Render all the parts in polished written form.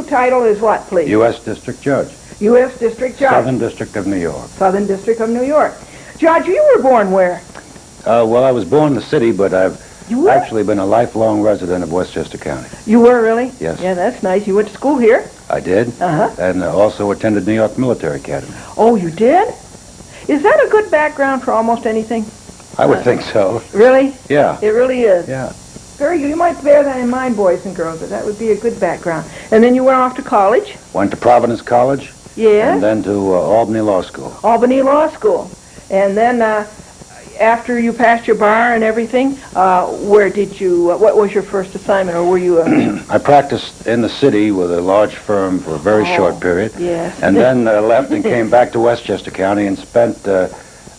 title is what, please? U.S. District Judge. U.S. District Judge. Southern District of New York. Southern District of New York. Judge, you were born where? Well, I was born in the city, but I've You actually been a lifelong resident of Westchester County. You were really? Yes. Yeah, that's nice. You went to school here? I did. Uh-huh. And also attended New York Military Academy. Oh, you did? Is that a good background for almost anything? I would think so. Really? Yeah. It really is. Yeah. Very good. You might bear that in mind, boys and girls, but that would be a good background. And then you went off to college? Went to Providence College. Yes. And then to Albany Law School. Albany Law School. And then after you passed your bar and everything, where did you, what was your first assignment, or were you I practiced in the city with a large firm for a very short period. Yes. And then left and came back to Westchester County and spent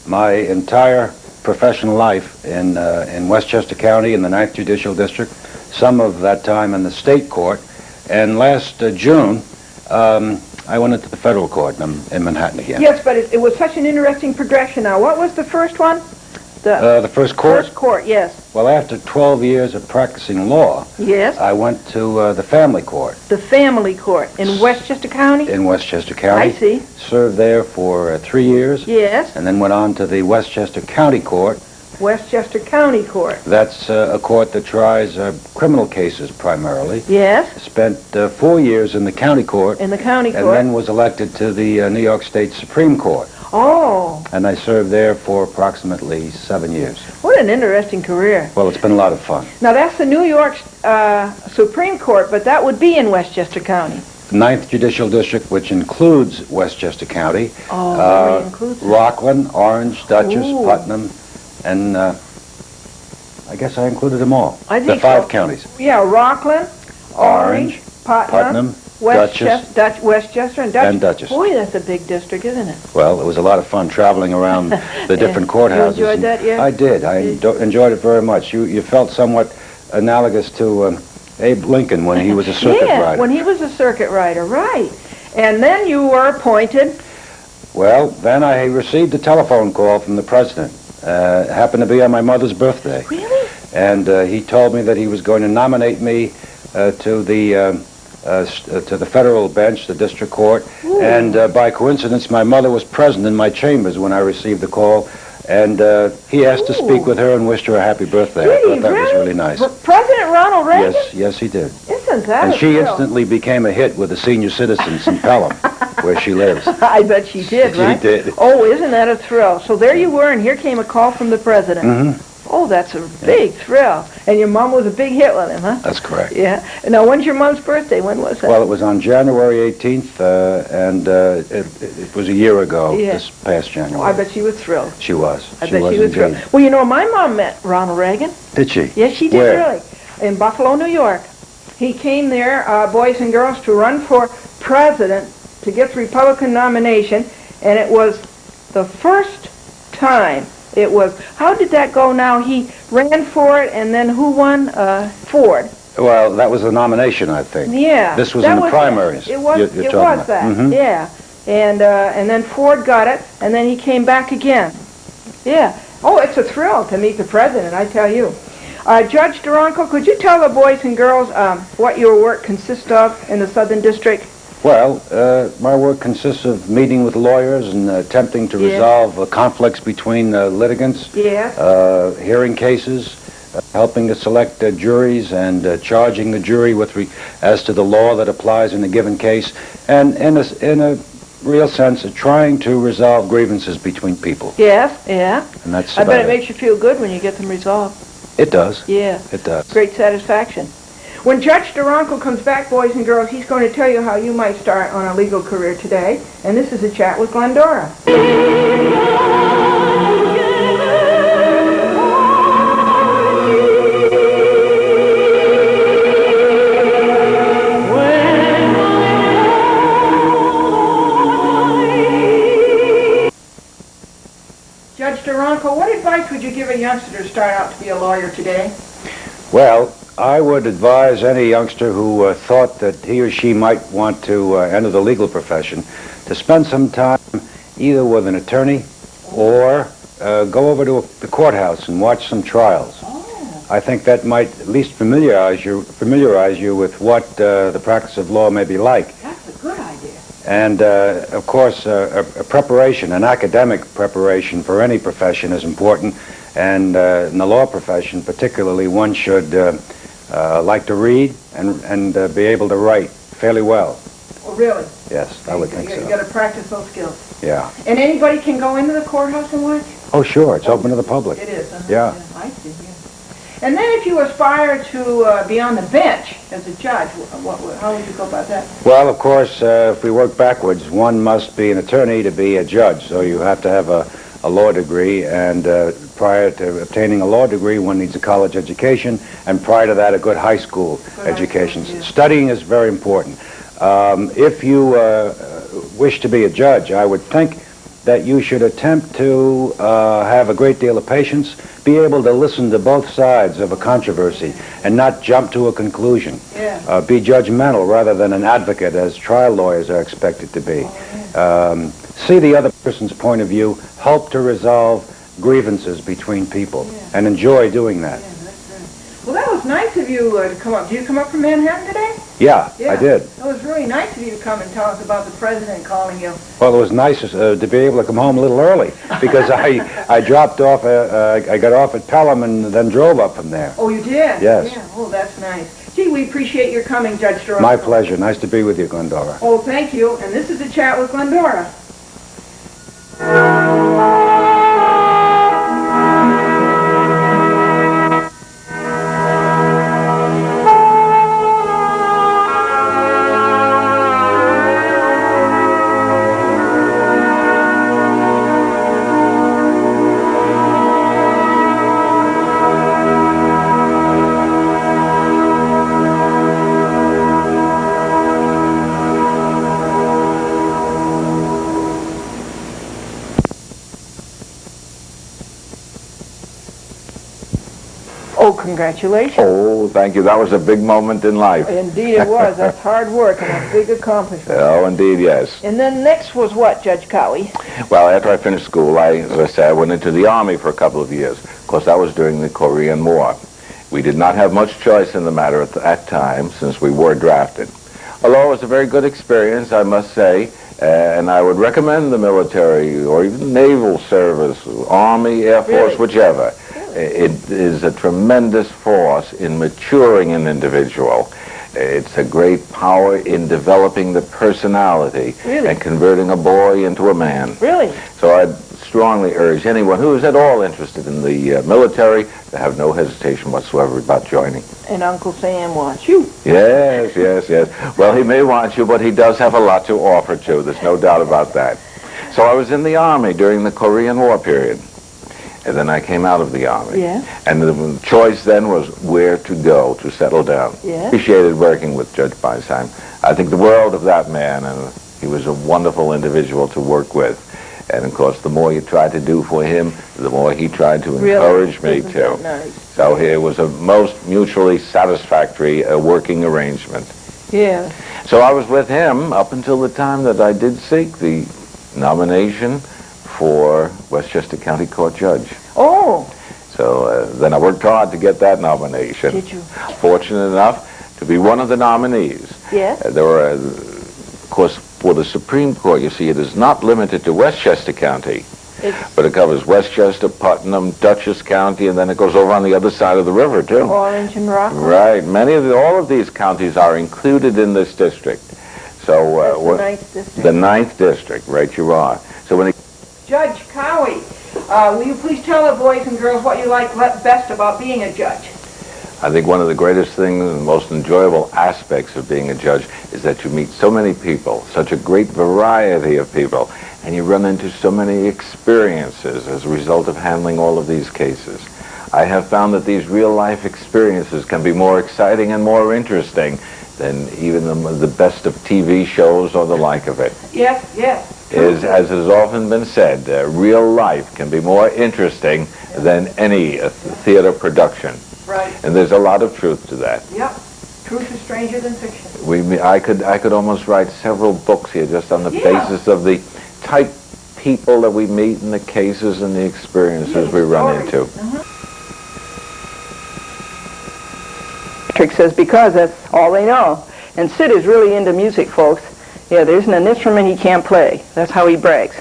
my entire professional life in Westchester County in the 9th Judicial District, some of that time in the state court. And last June, I went into the federal court in Manhattan again. Yes, but it was such an interesting progression. Now, what was the first one? The first court? First court, yes. Well, after 12 years of practicing law, yes, I went to the family court. The family court in Westchester County? In Westchester County. I see. Served there for 3 years. Yes. And then went on to the Westchester County Court. Westchester County Court. That's a court that tries criminal cases primarily. Yes. Spent 4 years in the county court. In the county court. And then was elected to the New York State Supreme Court. Oh. And I served there for approximately 7 years. What an interesting career. Well, it's been a lot of fun. Now, that's the New York Supreme Court, but that would be in Westchester County. The 9th Judicial District, which includes Westchester County. Oh, it includes Rockland, Orange, Dutchess, Ooh. Putnam, and I guess I included them all. I think the 5 so. counties. Yeah, Rockland, Orange, Putnam, Dutchess, Westchester, and Dutchess. And Dutchess. Boy, that's a big district, isn't it? Well, it was a lot of fun traveling around the different courthouses. You enjoyed that, yeah? I did. I enjoyed it very much. You felt somewhat analogous to Abe Lincoln when he was a circuit rider. When he was a circuit rider, right. And then you were appointed. Well, then I received a telephone call from the president. It happened to be on my mother's birthday. Really? And he told me that he was going to nominate me to the federal bench, the district court. Ooh. And by coincidence, my mother was present in my chambers when I received the call. And he asked to speak with her and wished her a happy birthday. Did I thought he that really? was really nice. President Ronald Reagan? Yes, he did. Isn't that And a she thrill? instantly became a hit with the senior citizens in Pelham, where she lives. I bet she did, right? She did. Oh, isn't that a thrill? So there you were, and here came a call from the president. Mm-hmm. Oh, that's a big thrill. And your mom was a big hit with him, huh? That's correct. Yeah. Now, when's your mom's birthday? When was that? Well, it was on January 18th, and it was a year ago, this past January. Oh, I bet she was thrilled. She was. I bet she was thrilled. Well, you know, my mom met Ronald Reagan. Did she? Yes, she did, Where? really. In Buffalo, New York. He came there, boys and girls, to run for president to get the Republican nomination, and it was the first time. It was, how did that go now? He ran for it, and then who won? Ford. Well, that was the nomination, I think. Yeah. This was in the primaries. It was, you're it talking was about. that, Mm-hmm. yeah. And then Ford got it, and then he came back again. Yeah. Oh, it's a thrill to meet the president, I tell you. Judge Duranko, could you tell the boys and girls what your work consists of in the Southern District? Well, my work consists of meeting with lawyers and attempting to resolve conflicts between litigants, hearing cases, helping to select juries and charging the jury as to the law that applies in a given case, and in a real sense of trying to resolve grievances between people. Yes, yeah. And that's I bet about it makes you feel good when you get them resolved. It does. Yeah. It does. Great satisfaction. When Judge Duranko comes back, boys and girls, he's going to tell you how you might start on a legal career today. And this is a chat with Glendora. Judge Duranko, what advice would you give a youngster to start out to be a lawyer today? Well, I would advise any youngster who thought that he or she might want to enter the legal profession to spend some time either with an attorney or go over to the courthouse and watch some trials. I think that might at least familiarize you with what the practice of law may be like. That's a good idea. And, of course, a preparation, an academic preparation for any profession is important. And in the law profession, particularly, one should like to read and be able to write fairly well. Oh, really? Yes, I would think so. You got to practice those skills. Yeah. And anybody can go into the courthouse and watch? Oh, sure. It's open to the public. It is. Yeah. I see. Yeah. And then if you aspire to be on the bench as a judge, how would you go about that? Well, of course, if we work backwards, one must be an attorney to be a judge. So you have to have a law degree, and prior to obtaining a law degree, one needs a college education, and prior to that, a good high school education. Yeah. Studying is very important. If you wish to be a judge, I would think that you should attempt to have a great deal of patience, be able to listen to both sides of a controversy, and not jump to a conclusion. Yeah. Be judgmental rather than an advocate, as trial lawyers are expected to be. See the other person's point of view, help to resolve grievances between people, and enjoy doing that. Yeah, that's right. Well, that was nice of you to come up. Did you come up from Manhattan today? Yeah, I did. It was really nice of you to come and tell us about the president calling you. Well, it was nice to be able to come home a little early because I dropped off, I got off at Pelham and then drove up from there. Oh, you did? Yes. Yeah. Oh, that's nice. Gee, we appreciate your coming, Judge Durant. My pleasure. Nice to be with you, Glendora. Oh, thank you. And this is a chat with Glendora. Oh, congratulations. Oh, thank you. That was a big moment in life. Indeed it was. That's hard work and a big accomplishment. Oh, indeed, yes. And then next was what, Judge Cowie? Well, after I finished school, as I said, I went into the Army for a couple of years. Of course, that was during the Korean War. We did not have much choice in the matter at that time since we were drafted. Although it was a very good experience, I must say, and I would recommend the military or even naval service, Army, Air Force, whichever. It is a tremendous force in maturing an individual. It's a great power in developing the personality and converting a boy into a man. Really? So I'd strongly urge anyone who is at all interested in the military to have no hesitation whatsoever about joining. And Uncle Sam wants you. Yes, yes, yes. Well, he may want you, but he does have a lot to offer, too. There's no doubt about that. So I was in the Army during the Korean War period. And then I came out of the Army. Yeah. And the choice then was where to go to settle down. Yeah. Appreciated working with Judge Beisheim. I think the world of that man, and he was a wonderful individual to work with. And, of course, the more you tried to do for him, the more he tried to encourage me to. Nice? So it was a most mutually satisfactory working arrangement. Yeah. So I was with him up until the time that I did seek the nomination for Westchester County Court Judge. Oh. So then I worked hard to get that nomination. Did you? Fortunate enough to be one of the nominees. Yes. There were, of course, for the Supreme Court, you see, it is not limited to Westchester County, but it covers Westchester, Putnam, Dutchess County, and then it goes over on the other side of the river, too. Orange and Rockland. Right. All of these counties are included in this district. So the 9th district. The 9th district, right you are. So when Judge Cowie, will you please tell the boys and girls what you like best about being a judge? I think one of the greatest things and most enjoyable aspects of being a judge is that you meet so many people, such a great variety of people, and you run into so many experiences as a result of handling all of these cases. I have found that these real-life experiences can be more exciting and more interesting than even the best of TV shows or the like of it. Yes, yes. As has often been said, real life can be more interesting than any theater production. Right. And there's a lot of truth to that. Yep. Truth is stranger than fiction. I could almost write several books here just on the basis of the type people that we meet and the cases and the experiences we run into. Patrick says, because that's all they know. And Sid is really into music, folks. Yeah, there isn't an instrument he can't play. That's how he brags.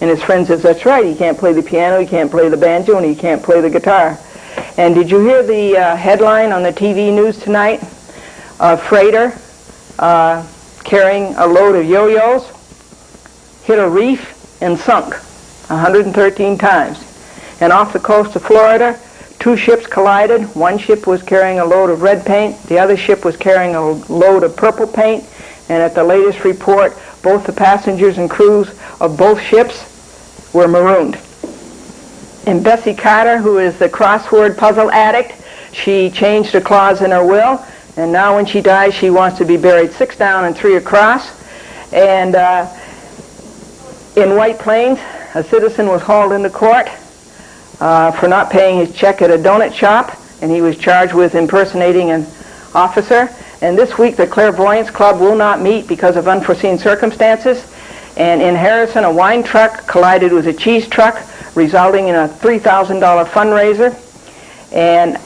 And his friend says, that's right, he can't play the piano, he can't play the banjo, and he can't play the guitar. And did you hear the headline on the TV news tonight? A freighter carrying a load of yo-yos hit a reef and sunk 113 times. And off the coast of Florida, 2 ships collided. One ship was carrying a load of red paint. The other ship was carrying a load of purple paint. And at the latest report, both the passengers and crews of both ships were marooned. And Bessie Carter, who is the crossword puzzle addict, she changed a clause in her will. And now when she dies, she wants to be buried 6 down and 3 across. And in White Plains, a citizen was hauled into court for not paying his check at a donut shop, and he was charged with impersonating an officer. And this week, the Clairvoyance Club will not meet because of unforeseen circumstances. And in Harrison, a wine truck collided with a cheese truck, resulting in a $3,000 fundraiser. And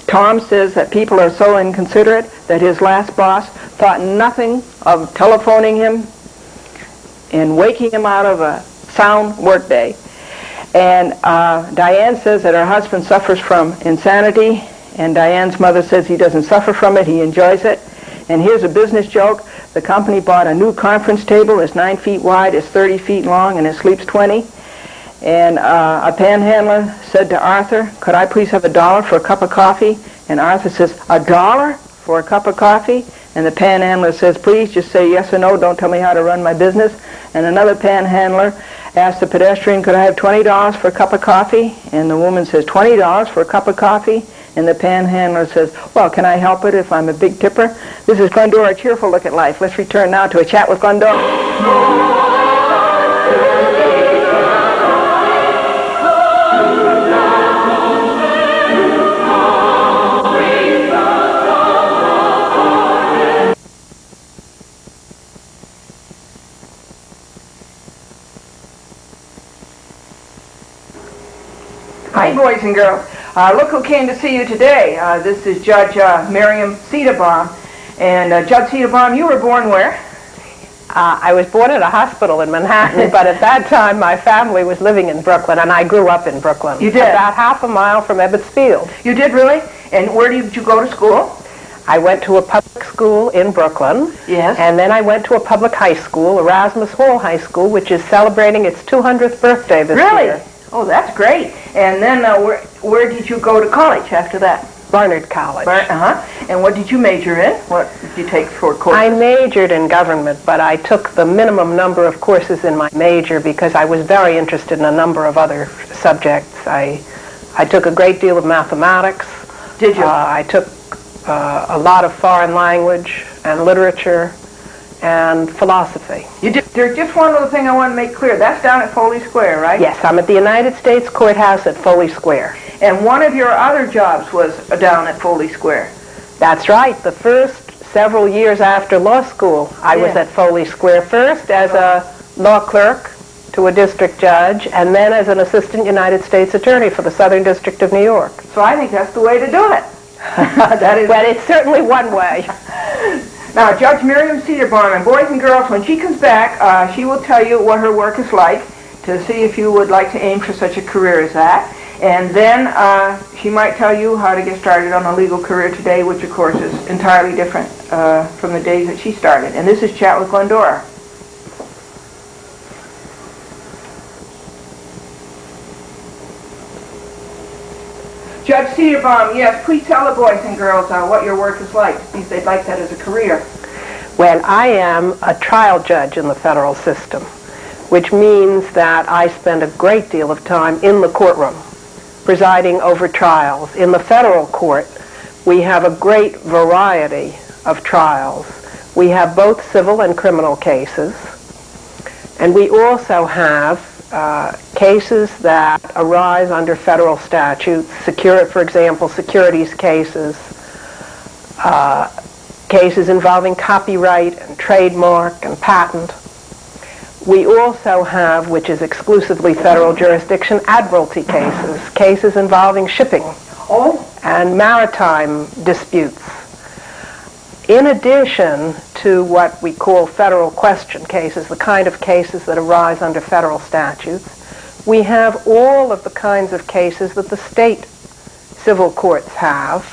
Tom says that people are so inconsiderate that his last boss thought nothing of telephoning him and waking him out of a sound workday. And Diane says that her husband suffers from insanity, and Diane's mother says he doesn't suffer from it, he enjoys it. And here's a business joke. The company bought a new conference table. It's 9 feet wide, it's 30 feet long, and it sleeps 20. And a panhandler said to Arthur, could I please have $1 for a cup of coffee? And Arthur says, $1 for a cup of coffee? And the panhandler says, please just say yes or no, don't tell me how to run my business. And another panhandler asked the pedestrian, could I have $20 for a cup of coffee? And the woman says, $20 for a cup of coffee? And the panhandler says, well, can I help it if I'm a big tipper? This is Glendora, a cheerful look at life. Let's return now to a chat with Glendora. Hi, boys and girls. Look who came to see you today. This is Judge Miriam Cedarbaum. And Judge Cedarbaum, you were born where? I was born at a hospital in Manhattan, but at that time my family was living in Brooklyn, and I grew up in Brooklyn. You did? About half a mile from Ebbets Field. You did, really? And where did you go to school? I went to a public school in Brooklyn. Yes. And then I went to a public high school, Erasmus Hall High School, which is celebrating its 200th birthday this year. Really? Oh, that's great. And then where did you go to college after that? Barnard College. And what did you major in? What did you take for courses? I majored in government, but I took the minimum number of courses in my major because I was very interested in a number of other subjects. I took a great deal of mathematics. Did you? I took a lot of foreign language and literature and philosophy. You did. There's just one little thing I want to make clear. That's down at Foley Square, right? Yes, I'm at the United States Courthouse at Foley Square. And one of your other jobs was down at Foley Square. That's right. The first several years after law school, I was at Foley Square, first as a law clerk to a district judge, and then as an assistant United States attorney for the Southern District of New York. So I think that's the way to do it. That is. Well, it's certainly one way. Now, Judge Miriam Cedarbaum, and boys and girls, when she comes back, she will tell you what her work is like to see if you would like to aim for such a career as that. And then she might tell you how to get started on a legal career today, which, of course, is entirely different from the days that she started. And this is Chat with Glendora. Judge Cedarbaum, yes, please tell the boys and girls what your work is like, if they'd like that as a career. Well, I am a trial judge in the federal system, which means that I spend a great deal of time in the courtroom, presiding over trials. In the federal court, we have a great variety of trials. We have both civil and criminal cases, and we also have cases that arise under federal statutes, for example, securities cases, cases involving copyright and trademark and patent. We also have, which is exclusively federal jurisdiction, admiralty cases, cases involving shipping and maritime disputes. In addition to what we call federal question cases, the kind of cases that arise under federal statutes, we have all of the kinds of cases that the state civil courts have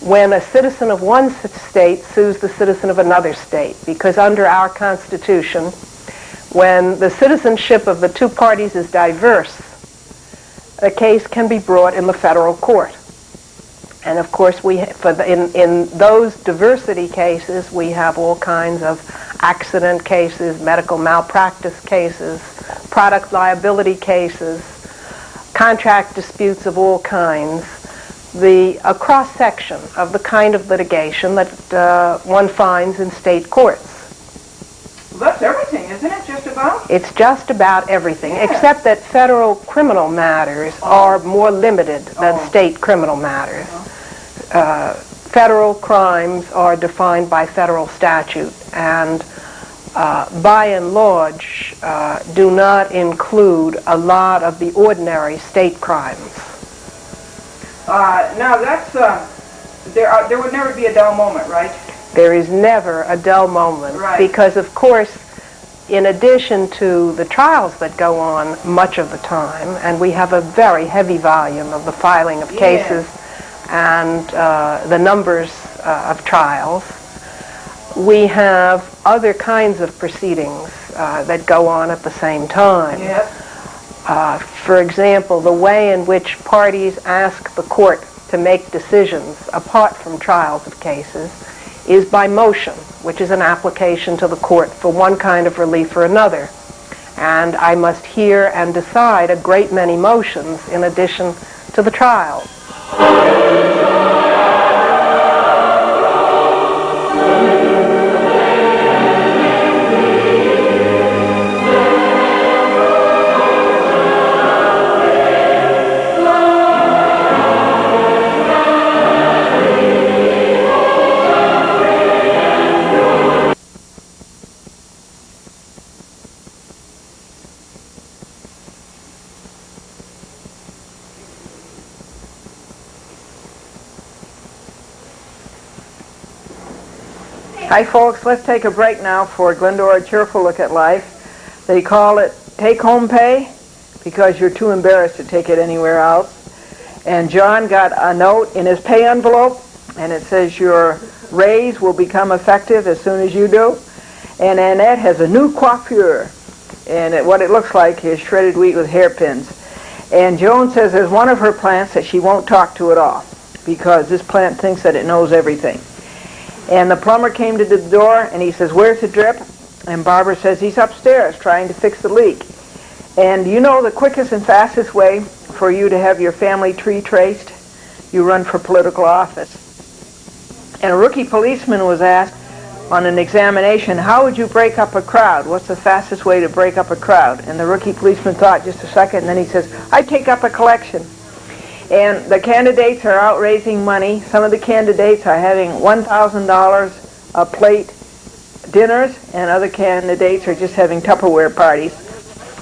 when a citizen of one state sues the citizen of another state. Because under our Constitution, when the citizenship of the two parties is diverse, a case can be brought in the federal court. And of course, in those diversity cases, we have all kinds of accident cases, medical malpractice cases, product liability cases, contract disputes of all kinds, a cross-section of the kind of litigation that one finds in state courts. Well, that's everything, isn't it, just about? It's just about everything, except that federal criminal matters are more limited than state criminal matters. Federal crimes are defined by federal statute, and by and large do not include a lot of the ordinary state crimes. Now that's, there would never be a dull moment, right? There is never a dull moment, right, because of course, in addition to the trials that go on much of the time, and we have a very heavy volume of the filing of cases and the numbers of trials, we have other kinds of proceedings that go on at the same time. For example, the way in which parties ask the court to make decisions apart from trials of cases is by motion, which is an application to the court for one kind of relief or another. And I must hear and decide a great many motions in addition to the trial. Hi folks, let's take a break now for Glendora Cheerful Look at Life. They call it take-home pay because you're too embarrassed to take it anywhere else. And John got a note in his pay envelope, and it says your raise will become effective as soon as you do. And Annette has a new coiffure, and what it looks like is shredded wheat with hairpins. And Joan says there's one of her plants that she won't talk to at all because this plant thinks that it knows everything. And the plumber came to the door, and he says, "Where's the drip?" And Barbara says, "He's upstairs trying to fix the leak." And you know the quickest and fastest way for you to have your family tree traced? You run for political office. And a rookie policeman was asked on an examination, how would you break up a crowd? What's the fastest way to break up a crowd? And the rookie policeman thought just a second, and then he says, "I'd take up a collection." And the candidates are out raising money. Some of the candidates are having $1,000 a plate dinners, and other candidates are just having Tupperware parties.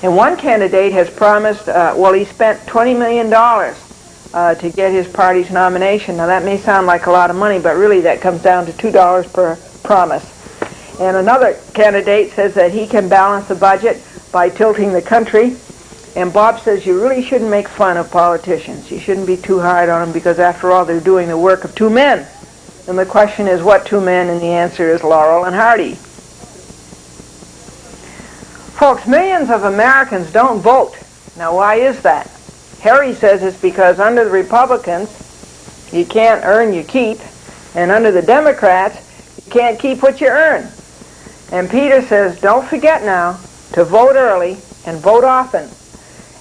And one candidate has promised, he spent $20 million to get his party's nomination. Now that may sound like a lot of money, but really that comes down to $2 per promise. And another candidate says that he can balance the budget by tilting the country. And Bob says you really shouldn't make fun of politicians. You shouldn't be too hard on them because after all they're doing the work of two men. And the question is what two men? And the answer is Laurel and Hardy. Folks, millions of Americans don't vote. Now why is that? Harry says it's because under the Republicans you can't earn, you keep. And under the Democrats you can't keep what you earn. And Peter says don't forget now to vote early and vote often.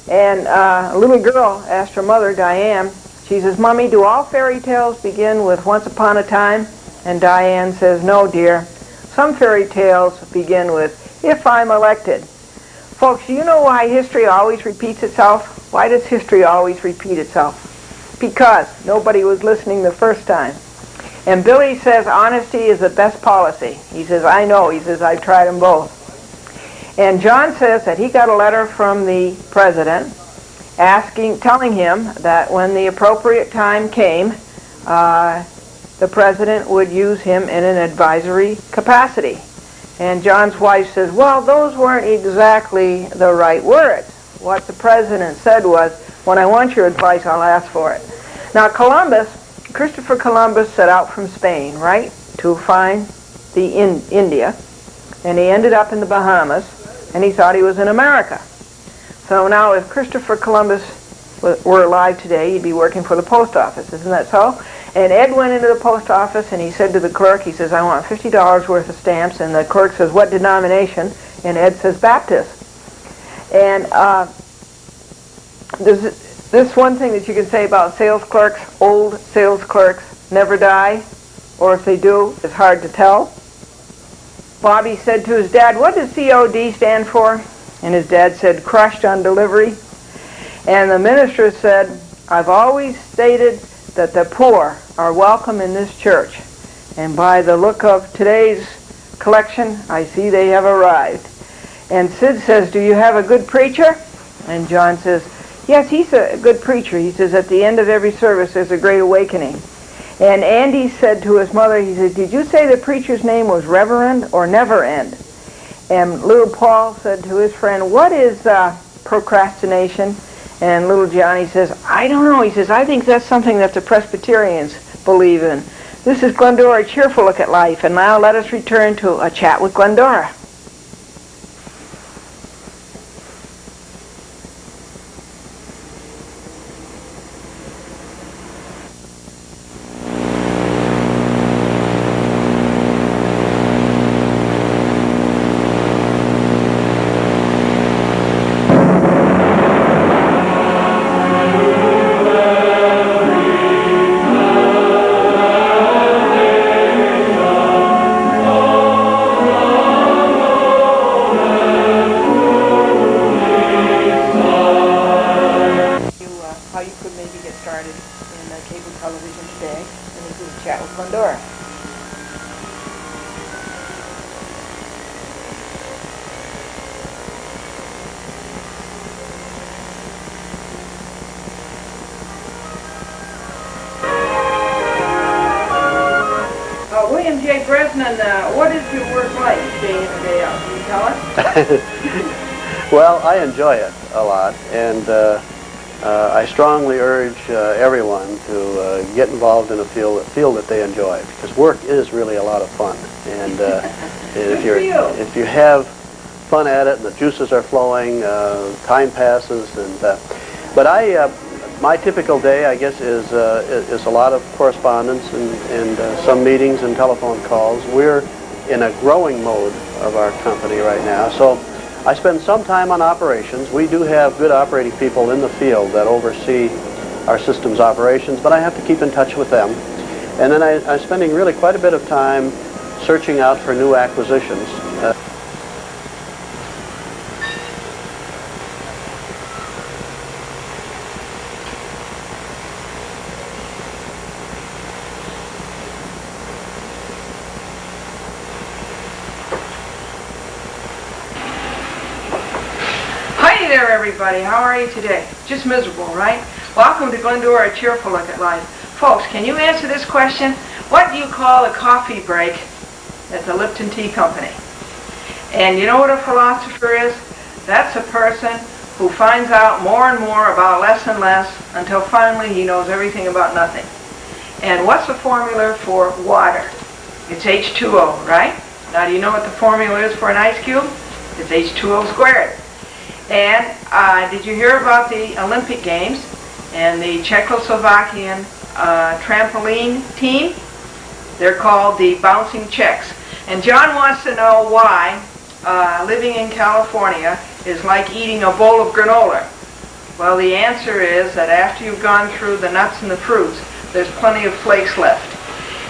And a little girl asked her mother, Diane, she says, "Mommy, do all fairy tales begin with once upon a time?" And Diane says, "No, dear. Some fairy tales begin with, if I'm elected." Folks, do you know why history always repeats itself? Why does history always repeat itself? Because nobody was listening the first time. And Billy says honesty is the best policy. He says, "I know." He says, "I've tried them both." And John says that he got a letter from the president telling him that when the appropriate time came, the president would use him in an advisory capacity. And John's wife says, well, those weren't exactly the right words. What the president said was, when I want your advice, I'll ask for it. Now, Christopher Columbus set out from Spain, right, to find India, and he ended up in the Bahamas, and he thought he was in America. So now, if Christopher Columbus were alive today, he'd be working for the post office, isn't that so? And Ed went into the post office, and he said to the clerk, he says, I want $50 worth of stamps, and the clerk says, what denomination? And Ed says, Baptist. And this one thing that you can say about sales clerks, old sales clerks never die, or if they do, it's hard to tell. Bobby said to his dad, what does COD stand for? And his dad said, crushed on delivery. And the minister said, I've always stated that the poor are welcome in this church. And by the look of today's collection, I see they have arrived. And Sid says, do you have a good preacher? And John says, yes, he's a good preacher. He says, at the end of every service, there's a great awakening. And Andy said to his mother, he said, did you say the preacher's name was Reverend or Never End? And little Paul said to his friend, what is procrastination? And little Johnny says, I don't know. He says, I think that's something that the Presbyterians believe in. This is Glendora, a cheerful look at life. And now let us return to a chat with Glendora. What is your work like day in and day out? Can you tell us? Well, I enjoy it a lot, and I strongly urge everyone to get involved in a field that they enjoy, because work is really a lot of fun. And if you have fun at it and the juices are flowing, time passes. But my typical day, I guess, is a lot of correspondence and some meetings and telephone calls. We're in a growing mode of our company right now, so I spend some time on operations. We do have good operating people in the field that oversee our systems operations, but I have to keep in touch with them. And then I'm spending really quite a bit of time searching out for new acquisitions. Everybody, how are you today? Just miserable, right? Welcome to Glendora, a cheerful look at life. Folks, can you answer this question? What do you call a coffee break at the Lipton Tea Company? And you know what a philosopher is? That's a person who finds out more and more about less and less until finally he knows everything about nothing. And what's the formula for water? It's H2O, right? Now, do you know what the formula is for an ice cube? It's H2O squared. And did you hear about the Olympic Games and the Czechoslovakian trampoline team? They're called the Bouncing Czechs. And John wants to know why living in California is like eating a bowl of granola. Well, the answer is that after you've gone through the nuts and the fruits, there's plenty of flakes left.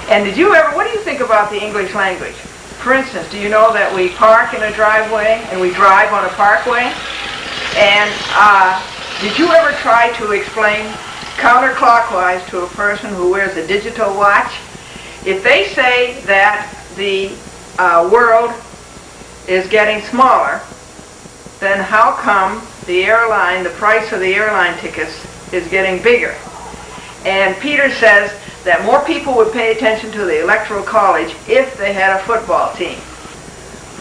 And what do you think about the English language? For instance, do you know that we park in a driveway and we drive on a parkway? And did you ever try to explain counterclockwise to a person who wears a digital watch? If they say that the world is getting smaller, then how come the price of the airline tickets is getting bigger? And Peter says that more people would pay attention to the Electoral College if they had a football team.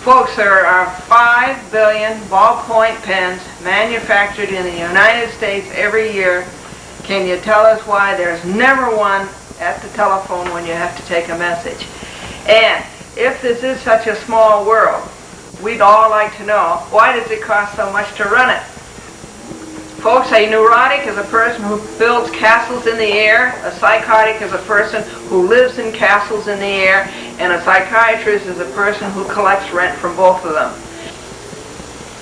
Folks, there are 5 billion ballpoint pens manufactured in the United States every year. Can you tell us why there's never one at the telephone when you have to take a message? And if this is such a small world, we'd all like to know, why does it cost so much to run it? Folks, a neurotic is a person who builds castles in the air, a psychotic is a person who lives in castles in the air, and a psychiatrist is a person who collects rent from both of them.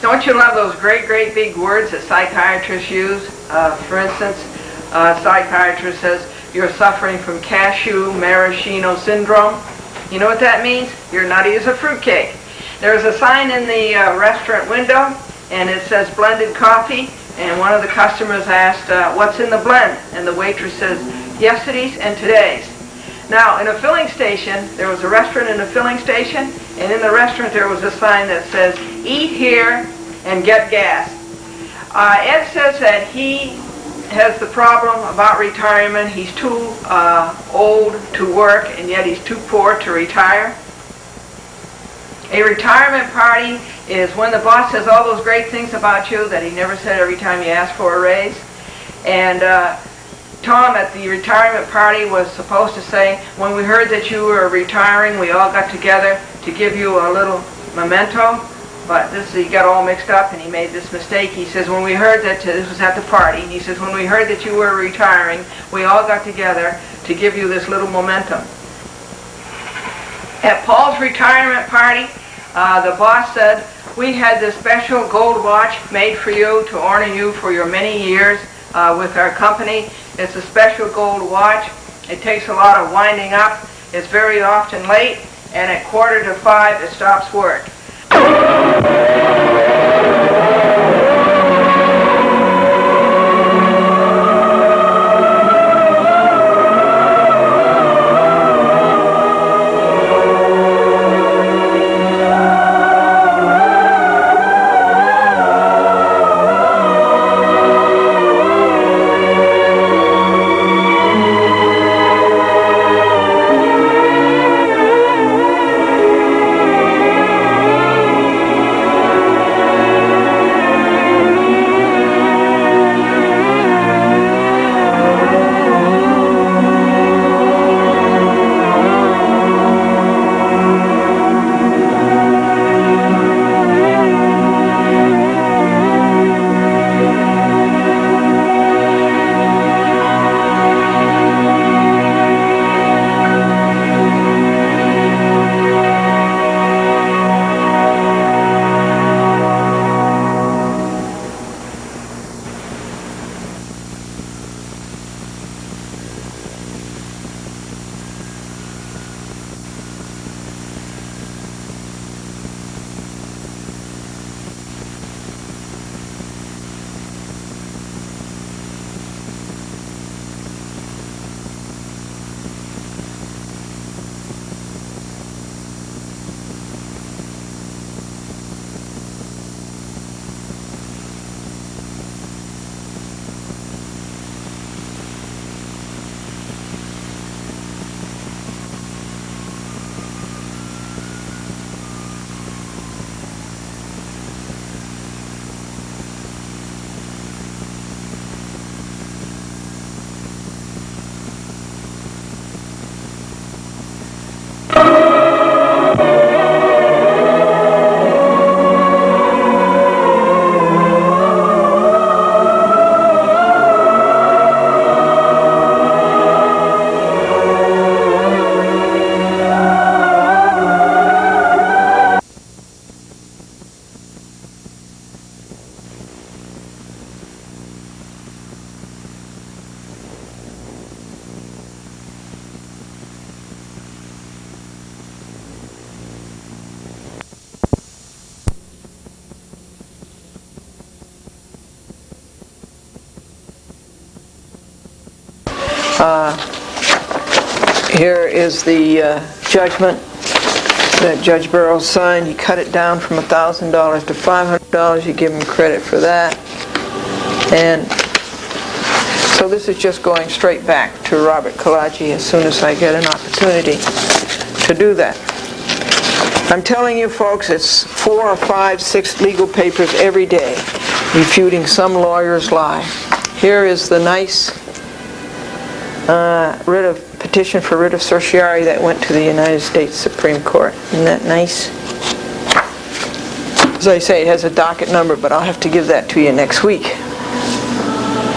Don't you love those great, great big words that psychiatrists use? For instance, a psychiatrist says, you're suffering from cashew maraschino syndrome. You know what that means? You're nutty as a fruitcake. There's a sign in the restaurant window, and it says blended coffee. And one of the customers asked, what's in the blend? And the waitress says, yesterdays and today's. Now, in a filling station, there was a restaurant in a filling station, and in the restaurant there was a sign that says, eat here and get gas. Ed says that he has the problem about retirement. He's too old to work, and yet he's too poor to retire. A retirement party is when the boss says all those great things about you that he never said every time you asked for a raise. And Tom at the retirement party was supposed to say, when we heard that you were retiring, we all got together to give you a little memento. But he got all mixed up and he made this mistake. He says, when we heard that, this was at the party, he says, when we heard that you were retiring, we all got together to give you this little momentum. At Paul's retirement party, the boss said, we had this special gold watch made for you to honor you for your many years with our company. It's a special gold watch. It takes a lot of winding up. It's very often late, and at 4:45 it stops work. Here is the judgment that Judge Burroughs signed. You cut it down from $1,000 to $500. You give him credit for that. And so So this is just going straight back to Robert Kalaji as soon as I get an opportunity to do that. I'm telling you folks, it's 4 or 5, 6 legal papers every day refuting some lawyer's lie. Here is the nice petition for writ of certiorari that went to the United States Supreme Court. Isn't that nice? As I say, it has a docket number, but I'll have to give that to you next week.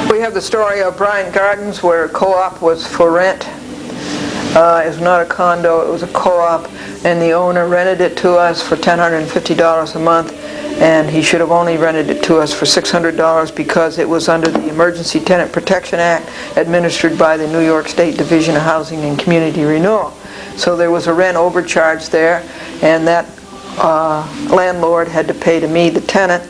We have the story of Bryant Gardens, where a co-op was for rent. It was not a condo, it was a co-op, and the owner rented it to us for $1,050 a month, and he should have only rented it to us for $600 because it was under the Emergency Tenant Protection Act administered by the New York State Division of Housing and Community Renewal. So there was a rent overcharge there, and that landlord had to pay to me, the tenant,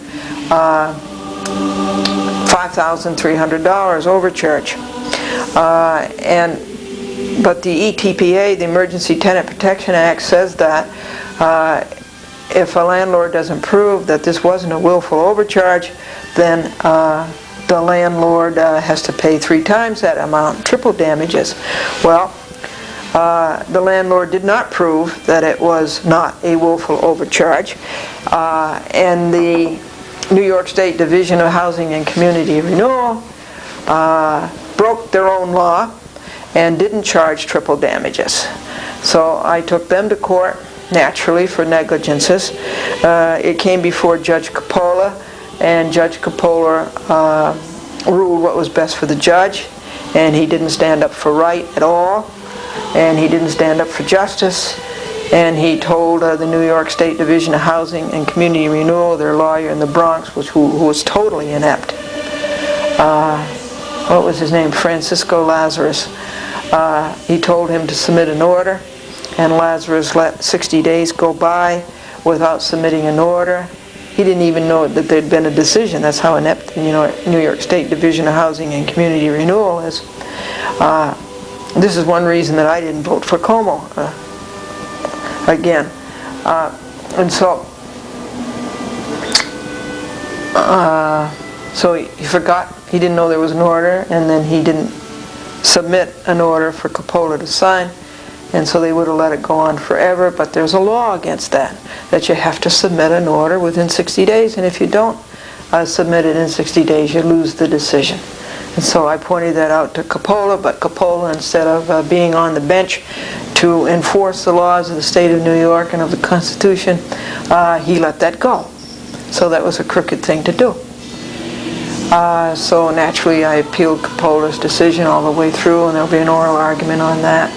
$5,300 overcharge. But the ETPA, the Emergency Tenant Protection Act, says that if a landlord doesn't prove that this wasn't a willful overcharge, then the landlord has to pay 3 times that amount, triple damages. Well, the landlord did not prove that it was not a willful overcharge, and the New York State Division of Housing and Community Renewal broke their own law and didn't charge triple damages. So I took them to court, naturally, for negligences. It came before Judge Coppola, and Judge Coppola ruled what was best for the judge, and he didn't stand up for right at all, and he didn't stand up for justice, and he told the New York State Division of Housing and Community Renewal, their lawyer in the Bronx, who was totally inept. What was his name? Francisco Lazarus. He told him to submit an order, and Lazarus let 60 days go by without submitting an order. He didn't even know that there'd been a decision. That's how inept the New York State Division of Housing and Community Renewal is. This is one reason that I didn't vote for Como again. And so he forgot, he didn't know there was an order, and then he didn't submit an order for Coppola to sign, and so they would have let it go on forever. But there's a law against that you have to submit an order within 60 days, and if you don't submit it in 60 days, you lose the decision. And so I pointed that out to Coppola, but Coppola, instead of being on the bench to enforce the laws of the state of New York and of the Constitution, he let that go. So that was a crooked thing to do. So naturally I appealed Coppola's decision all the way through, and there'll be an oral argument on that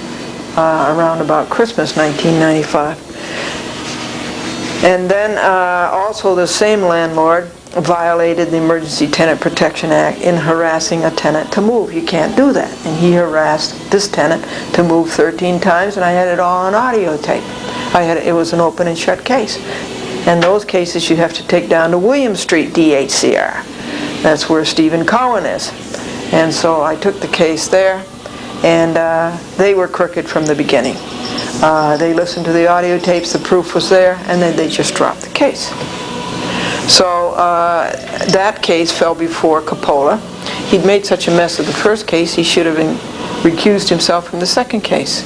around about Christmas 1995. And then also the same landlord violated the Emergency Tenant Protection Act in harassing a tenant to move. You can't do that. And he harassed this tenant to move 13 times, and I had it all on audio tape. It was an open and shut case. And those cases you have to take down to William Street DHCR. That's where Stephen Cohen is. And so I took the case there, and they were crooked from the beginning. They listened to the audio tapes, the proof was there, and then they just dropped the case. So that case fell before Coppola. He'd made such a mess of the first case, he should have recused himself from the second case.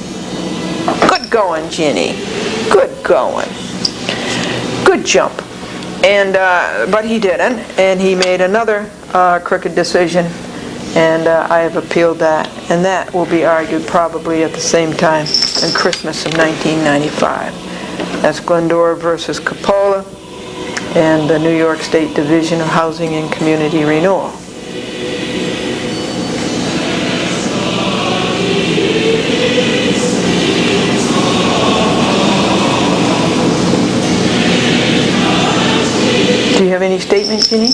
Good going, Ginny. Good going. Good jump. And but he didn't, and he made another crooked decision, and I have appealed that, and that will be argued probably at the same time in Christmas of 1995. That's Glendora versus Coppola and the New York State Division of Housing and Community Renewal. Do you have any statements, Ginny?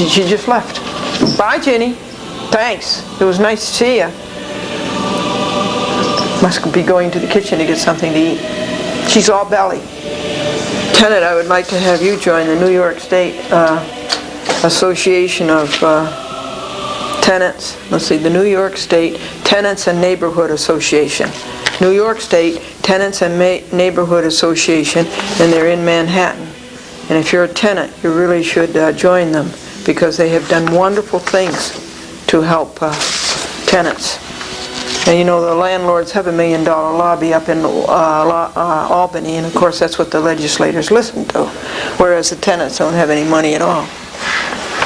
She just left. Bye, Ginny. Thanks. It was nice to see you. Must be going to the kitchen to get something to eat. She's all belly. Tenant, I would like to have you join the New York State Association of Tenants. Let's see, the New York State Tenants and Neighborhood Association. New York State Tenants and Neighborhood Association, and they're in Manhattan. And if you're a tenant, you really should join them. because they have done wonderful things to help tenants. And you know, the landlords have $1 million lobby up in Albany, and of course that's what the legislators listen to, whereas the tenants don't have any money at all.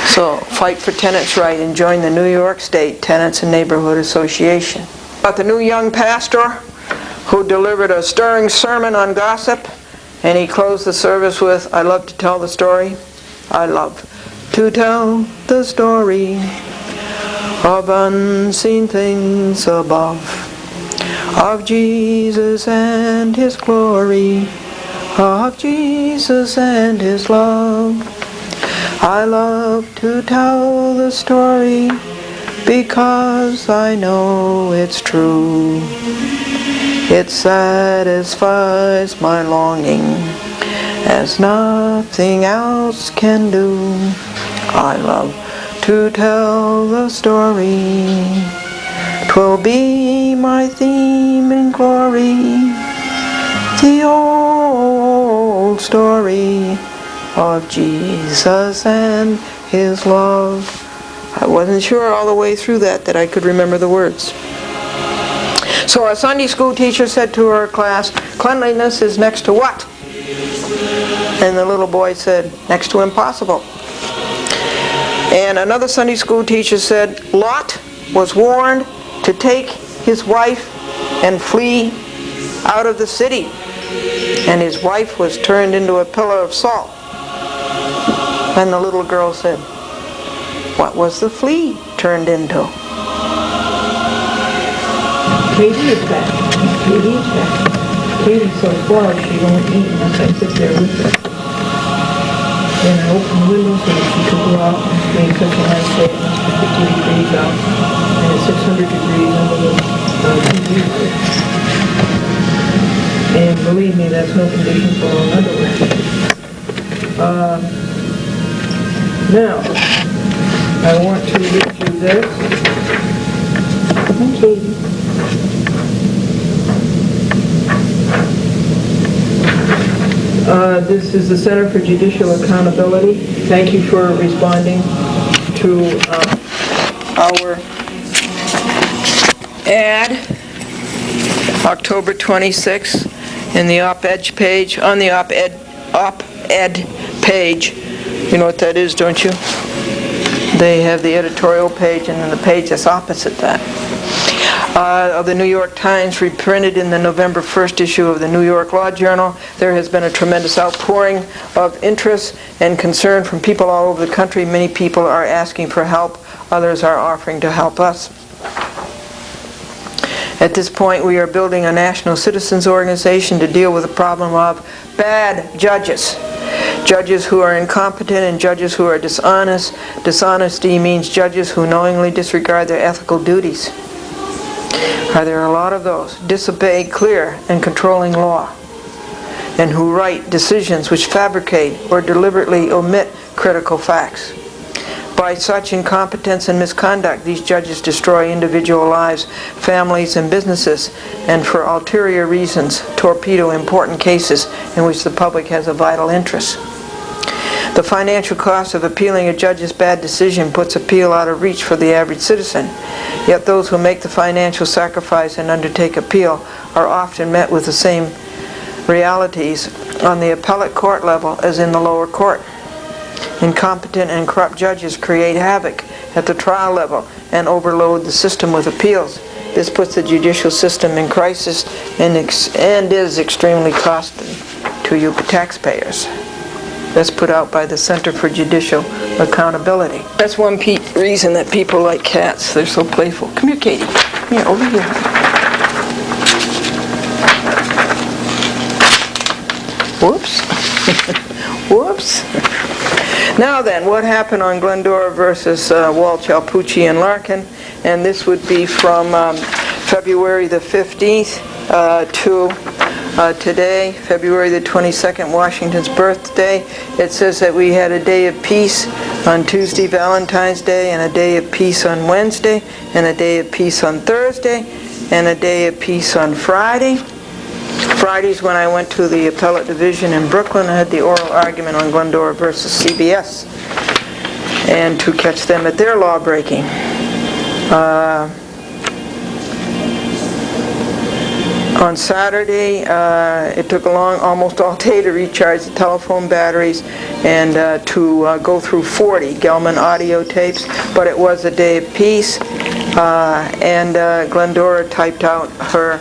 So fight for tenants' right and join the New York State Tenants and Neighborhood Association. About the new young pastor who delivered a stirring sermon on gossip, and he closed the service with, "I love to tell the story. I love to tell the story of unseen things above, of Jesus and His glory, of Jesus and His love. I love to tell the story because I know it's true. It satisfies my longing as nothing else can do. I love to tell the story. 'Twill be my theme in glory, the old story of Jesus and His love." I wasn't sure all the way through that I could remember the words. So our Sunday school teacher said to her class, "Cleanliness is next to what?" And the little boy said, "Next to impossible." And another Sunday school teacher said, "Lot was warned to take his wife and flee out of the city, and his wife was turned into a pillar of salt." And the little girl said, "What was the flea turned into?" Katie is back. Katie is back. Katie's so far she won't eat unless I sit there with her. Then I open the window so that she could go out and make such a nice day. It's 50 degrees out and it's 600 degrees under the TV. And believe me, that's no condition for long underwear. Now, I want to read you this. Hi, Katie. This is the Center for Judicial Accountability. Thank you for responding to our ad, October 26th, in the op-ed page, on the op-ed page. You know what that is, don't you? They have the editorial page and then the page that's opposite that. Of the New York Times, reprinted in the November 1st issue of the New York Law Journal. There has been a tremendous outpouring of interest and concern from people all over the country. Many people are asking for help. Others are offering to help us. At this point, we are building a national citizens organization to deal with the problem of bad judges. Judges who are incompetent and judges who are dishonest. Dishonesty means judges who knowingly disregard their ethical duties. Are there a lot of those? Disobey clear and controlling law, and who write decisions which fabricate or deliberately omit critical facts. By such incompetence and misconduct, these judges destroy individual lives, families, and businesses, and for ulterior reasons torpedo important cases in which the public has a vital interest. The financial cost of appealing a judge's bad decision puts appeal out of reach for the average citizen. Yet those who make the financial sacrifice and undertake appeal are often met with the same realities on the appellate court level as in the lower court. Incompetent and corrupt judges create havoc at the trial level and overload the system with appeals. This puts the judicial system in crisis and is extremely costly to you taxpayers. That's put out by the Center for Judicial Accountability. That's one reason that people like cats. They're so playful. Come here, Katie. Come here, over here. Whoops. Whoops. Now then, what happened on Glendora versus Walsh, Alpucci, and Larkin? And this would be from February the 15th to today, February the 22nd, Washington's birthday. It says that we had a day of peace on Tuesday, Valentine's Day, and a day of peace on Wednesday, and a day of peace on Thursday, and a day of peace on Friday. Fridays, when I went to the appellate division in Brooklyn, I had the oral argument on Glendora versus CBS. and to catch them at their law breaking. On Saturday, it took almost all day to recharge the telephone batteries and to go through 40 Gellman audio tapes, but it was a day of peace, and Glendora typed out her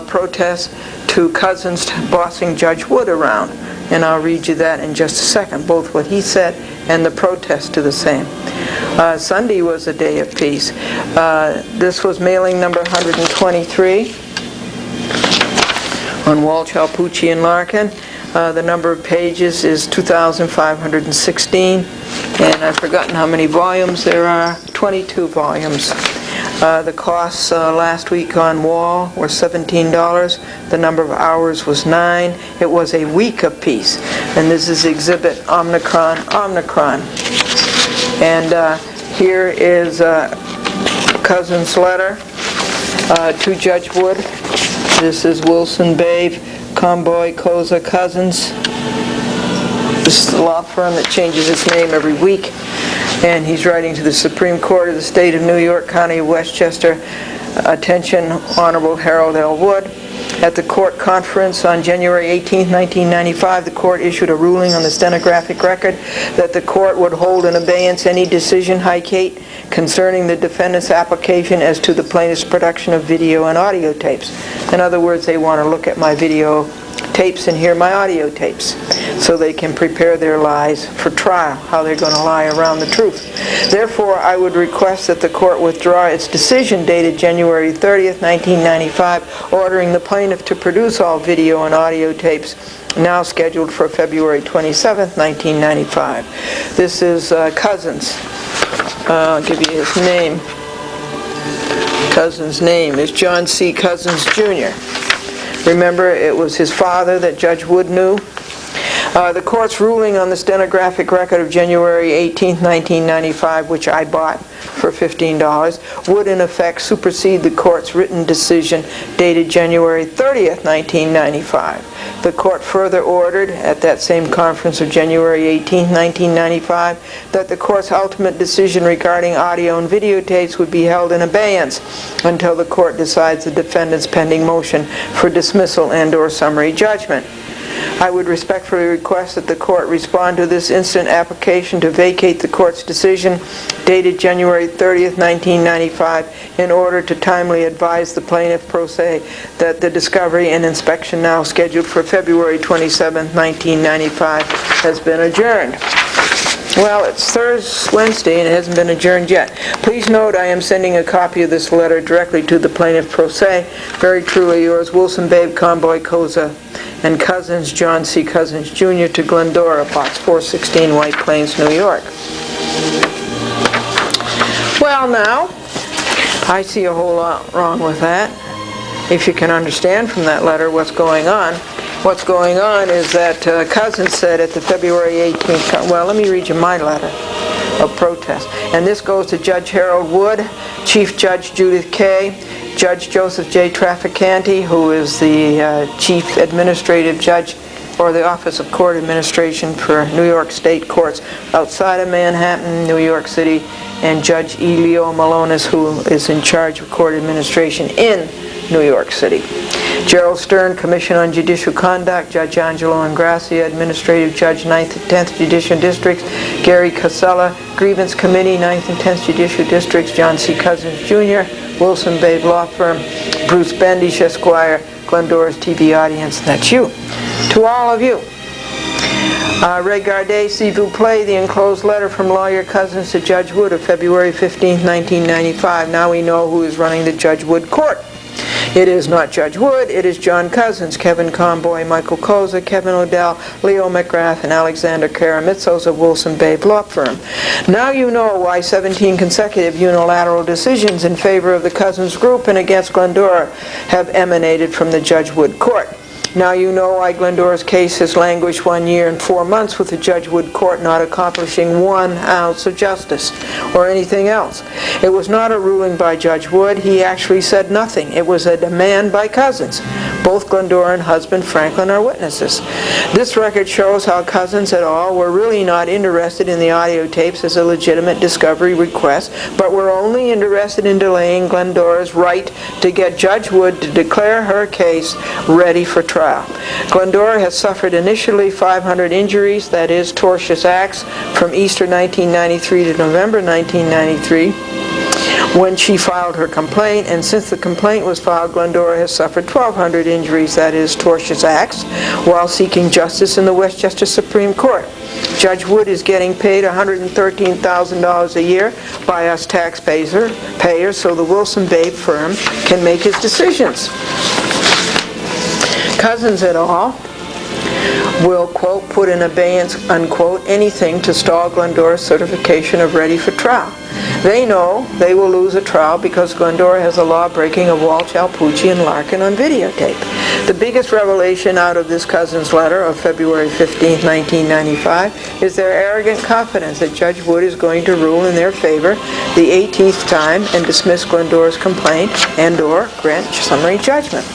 protest to Cousins bossing Judge Wood around, and I'll read you that in just a second, both what he said and the protest to the same. Sunday was a day of peace. This was mailing number 123. On Walsh, Alpucci, and Larkin. The number of pages is 2,516, and I've forgotten how many volumes there are. 22 volumes. The costs last week on Wall were $17. The number of hours was 9. It was a week of peace, and this is Exhibit Omicron. And here is Cousins' letter to Judge Wood. This is Wilson, Babe, Comboy, Koza, Cousins. This is the law firm that changes its name every week. And he's writing to the Supreme Court of the State of New York, County of Westchester. Attention, Honorable Harold L. Wood. At the court conference on January 18, 1995, the court issued a ruling on the stenographic record that the court would hold in abeyance any decision, High Kate, concerning the defendant's application as to the plaintiff's production of video and audio tapes. In other words, they want to look at my video tapes and hear my audio tapes so they can prepare their lies for trial, how they're going to lie around the truth. Therefore, I would request that the court withdraw its decision dated January 30th, 1995, ordering the plaintiff to produce all video and audio tapes now scheduled for February 27th, 1995. This is Cousins. I'll give you his name. Cousins' name is John C. Cousins, Jr. Remember, it was his father that Judge Wood knew. The court's ruling on the stenographic record of January 18, 1995, which I bought for $15, would in effect supersede the court's written decision dated January 30th, 1995. The court further ordered, at that same conference of January 18, 1995, that the court's ultimate decision regarding audio and videotapes would be held in abeyance until the court decides the defendant's pending motion for dismissal and/or summary judgment. I would respectfully request that the court respond to this instant application to vacate the court's decision dated January 30th, 1995 in order to timely advise the plaintiff pro se that the discovery and inspection now scheduled for February 27th, 1995 has been adjourned. Well, it's Wednesday and it hasn't been adjourned yet. Please note I am sending a copy of this letter directly to the plaintiff pro se. Very truly yours, Wilson, Babe, Comboy, Koza, and Cousins, John C. Cousins, Jr. to Glendora, Box 416, White Plains, New York. Well, now, I see a whole lot wrong with that. If you can understand from that letter what's going on. What's going on is that Cousins said at the February 18th, well, let me read you my letter of protest. And this goes to Judge Harold Wood, Chief Judge Judith Kay, Judge Joseph J. Trafficante, who is the Chief Administrative Judge or the Office of Court Administration for New York State Courts outside of Manhattan, New York City, and Judge E. Leo Malonis, who is in charge of court administration in New York City. Gerald Stern, Commission on Judicial Conduct, Judge Angelo Ingrassia, Administrative Judge, 9th and 10th Judicial Districts, Gary Casella, Grievance Committee, 9th and 10th Judicial Districts, John C. Cousins, Jr., Wilson Babe Law Firm, Bruce Bendish, Esquire, Glendora's TV audience, that's you. To all of you, regardez, s'il vous plaît, the enclosed letter from lawyer Cousins to Judge Wood of February 15, 1995. Now we know who is running the Judge Wood court. It is not Judge Wood, it is John Cousins, Kevin Comboy, Michael Koza, Kevin Odell, Leo McGrath, and Alexander Karamitzos of Wilson Babe Law Firm. Now you know why 17 consecutive unilateral decisions in favor of the Cousins Group and against Glendora have emanated from the Judge Wood court. Now you know why Glendora's case has languished 1 year and 4 months with the Judge Wood court not accomplishing 1 ounce of justice or anything else. It was not a ruling by Judge Wood. He actually said nothing. It was a demand by Cousins, Both Glendora and husband Franklin are witnesses. This record shows how Cousins et al. Were really not interested in the audio tapes as a legitimate discovery request, but were only interested in delaying Glendora's right to get Judge Wood to declare her case ready for trial. Glendora has suffered initially 500 injuries, that is, tortious acts, from Easter 1993 to November 1993, when she filed her complaint, and since the complaint was filed, Glendora has suffered 1,200 injuries, that is, tortious acts, while seeking justice in the Westchester Supreme Court. Judge Wood is getting paid $113,000 a year by us taxpayers so the Wilson Babe firm can make his decisions. Cousins et al. Will, quote, put in abeyance, unquote, anything to stall Glendora's certification of ready for trial. They know they will lose a trial because Glendora has a law-breaking of Walsh, Alpucci, and Larkin on videotape. The biggest revelation out of this Cousins letter of February 15, 1995, is their arrogant confidence that Judge Wood is going to rule in their favor the 18th time and dismiss Glendora's complaint and/or grant summary judgment.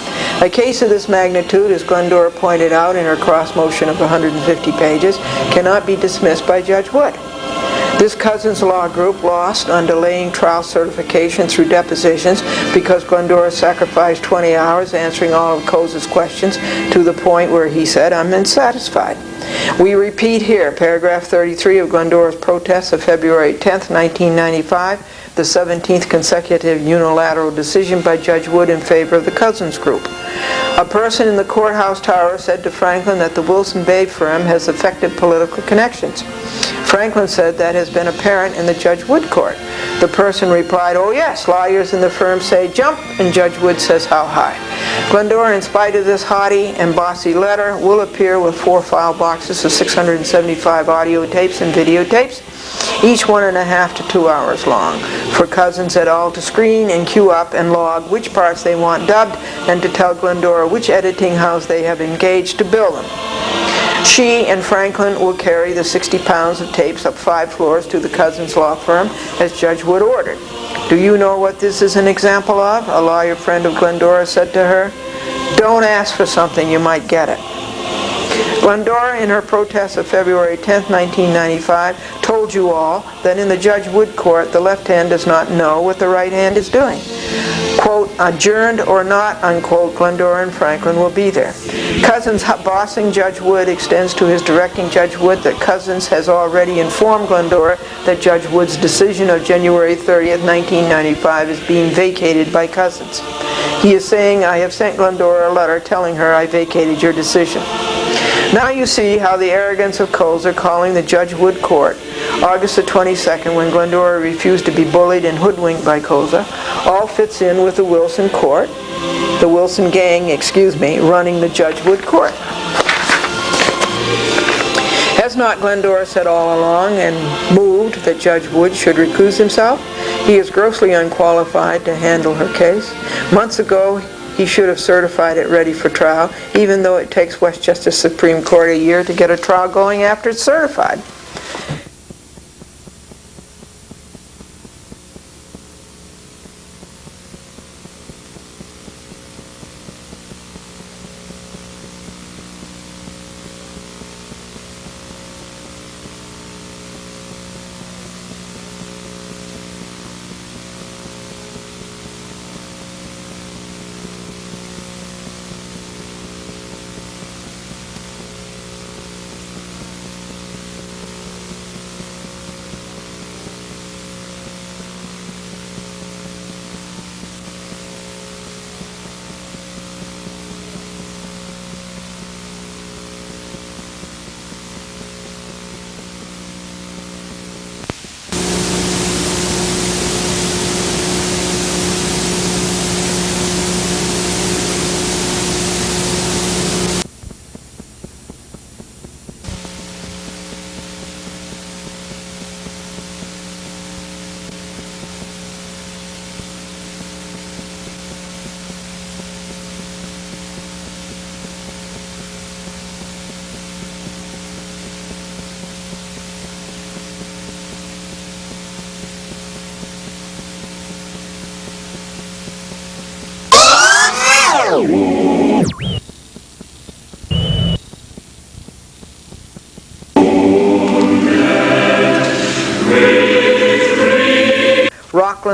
A case of this magnitude, as Glendora pointed out in her cross motion of 150 pages, cannot be dismissed by Judge Wood. This Cousins Law Group lost on delaying trial certification through depositions because Glendora sacrificed 20 hours answering all of Coza's questions to the point where he said, "I'm unsatisfied." We repeat here paragraph 33 of Glendora's protest of February 10, 1995, the 17th consecutive unilateral decision by Judge Wood in favor of the Cousins Group. A person in the courthouse tower said to Franklin that the Wilson Babe firm has effective political connections. Franklin said that has been apparent in the Judge Wood court. The person replied, "Oh yes, lawyers in the firm say jump," and Judge Wood says how high. Glendora, in spite of this haughty and bossy letter, will appear with 4 file boxes of 675 audio tapes and videotapes, each 1.5 to 2 hours long, for Cousins et al. To screen and queue up and log which parts they want dubbed and to tell Glendora which editing house they have engaged to bill them. She and Franklin will carry the 60 pounds of tapes up 5 floors to the Cousins law firm as Judge Wood ordered. "Do you know what this is an example of?" a lawyer friend of Glendora said to her. "Don't ask for something, you might get it." Glendora, in her protest of February 10, 1995, told you all that in the Judge Wood court, the left hand does not know what the right hand is doing. Quote, "adjourned or not," unquote, Glendora and Franklin will be there. Cousins' bossing Judge Wood extends to his directing Judge Wood that Cousins has already informed Glendora that Judge Wood's decision of January 30th, 1995 is being vacated by Cousins. He is saying, "I have sent Glendora a letter telling her I vacated your decision." Now you see how the arrogance of Kozer calling the Judge Wood court, August the 22nd, when Glendora refused to be bullied and hoodwinked by Kozer, all fits in with the Wilson court, the Wilson gang, running the Judge Wood court. Has not Glendora said all along and moved that Judge Wood should recuse himself? He is grossly unqualified to handle her case. Months ago, he should have certified it ready for trial, even though it takes Westchester Supreme Court a year to get a trial going after it's certified.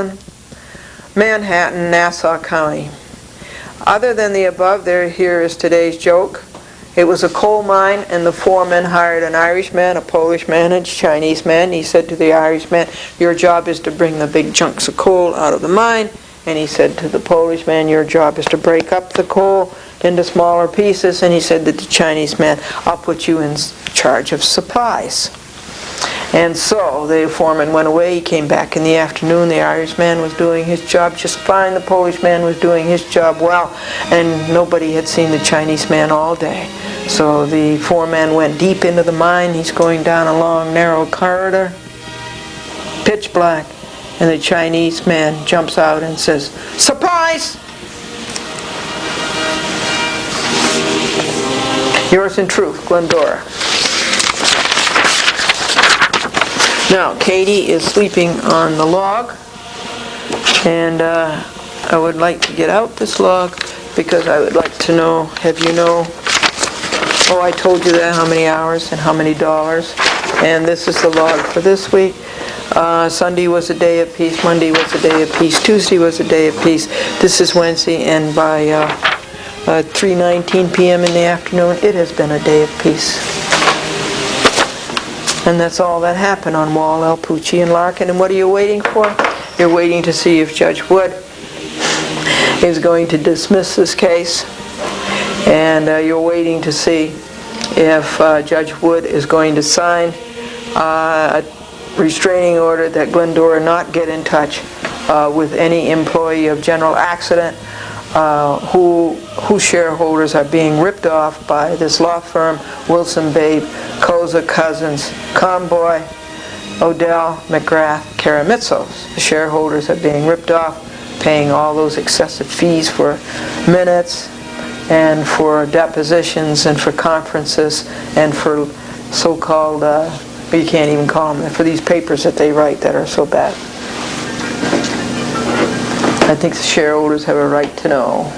Gellman, Manhattan, Nassau County. Other than the above, here is today's joke. It was a coal mine, and the foreman hired an Irishman, a Polish man, and a Chinese man. He said to the Irishman, "Your job is to bring the big chunks of coal out of the mine." And he said to the Polish man, "Your job is to break up the coal into smaller pieces." And he said to the Chinese man, "I'll put you in charge of supplies." And so the foreman went away. He came back in the afternoon. The Irishman was doing his job just fine. The Polish man was doing his job well. And nobody had seen the Chinese man all day. So the foreman went deep into the mine. He's going down a long, narrow corridor, pitch black. And the Chinese man jumps out and says, "Supplies!" Yours in truth, Glendora. Now, Katie is sleeping on the log, and I would like to get out this log because I would like to know, I told you that, how many hours and how many dollars, and this is the log for this week. Sunday was a day of peace, Monday was a day of peace, Tuesday was a day of peace. This is Wednesday, and by 3:19 p.m. in the afternoon, it has been a day of peace. And that's all that happened on Wall, El Pucci, and Larkin. And what are you waiting for? You're waiting to see if Judge Wood is going to dismiss this case. And you're waiting to see if Judge Wood is going to sign a restraining order that Glendora not get in touch with any employee of General Accident whose shareholders are being ripped off by this law firm, Wilson Babe, Koza Cousins, Conboy, Odell, McGrath, Karamitsos. The shareholders are being ripped off, paying all those excessive fees for minutes and for depositions and for conferences and for so-called, you can't even call them, for these papers that they write that are so bad. I think the shareholders have a right to know.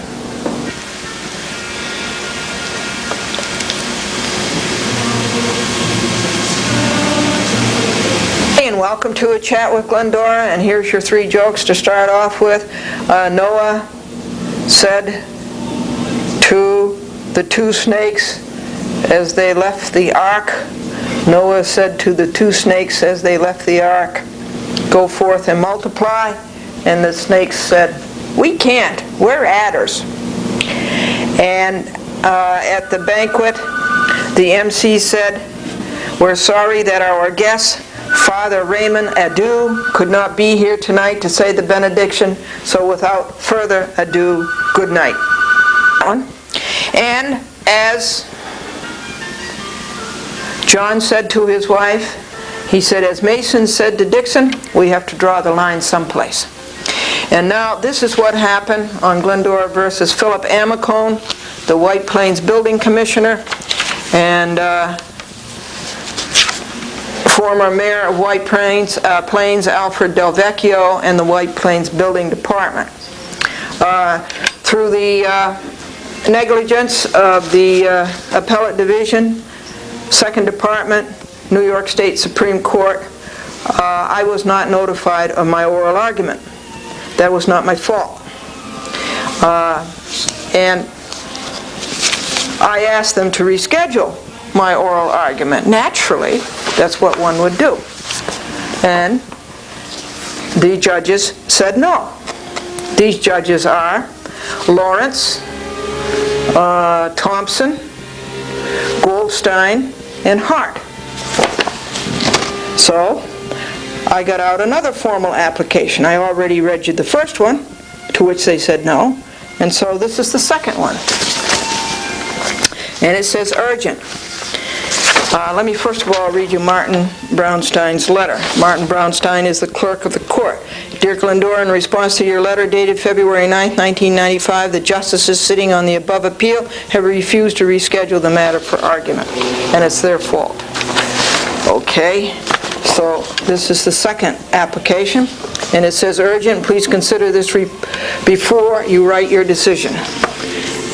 And welcome to A Chat with Glendora, and here's your three jokes to start off with. Noah said to the two snakes as they left the ark, Noah said to the two snakes as they left the ark, "Go forth and multiply." And the snakes said, "We can't, we're adders." And at the banquet, the MC said, "We're sorry that our guest, Father Raymond Adu, could not be here tonight to say the benediction, so without further ado, good night." And as John said to his wife, he said, "As Mason said to Dixon, we have to draw the line someplace." And now this is what happened on Glendora versus Philip Amicone, the White Plains Building Commissioner, and former mayor of White Plains, Alfred Del Vecchio, and the White Plains Building Department. Through the negligence of the Appellate Division, Second Department, New York State Supreme Court, I was not notified of my oral argument. That was not my fault. And I asked them to reschedule my oral argument. Naturally, that's what one would do. And the judges said no. These judges are Lawrence, Thompson, Goldstein, and Hart. So I got out another formal application. I already read you the first one, to which they said no, and so this is the second one. And it says urgent. Let me first of all read you Martin Brownstein's letter. Martin Brownstein is the clerk of the court. "Dear Glendora, in response to your letter dated February 9th, 1995, the justices sitting on the above appeal have refused to reschedule the matter for argument, and it's their fault." Okay, so this is the second application, and it says urgent. Please consider this before you write your decision.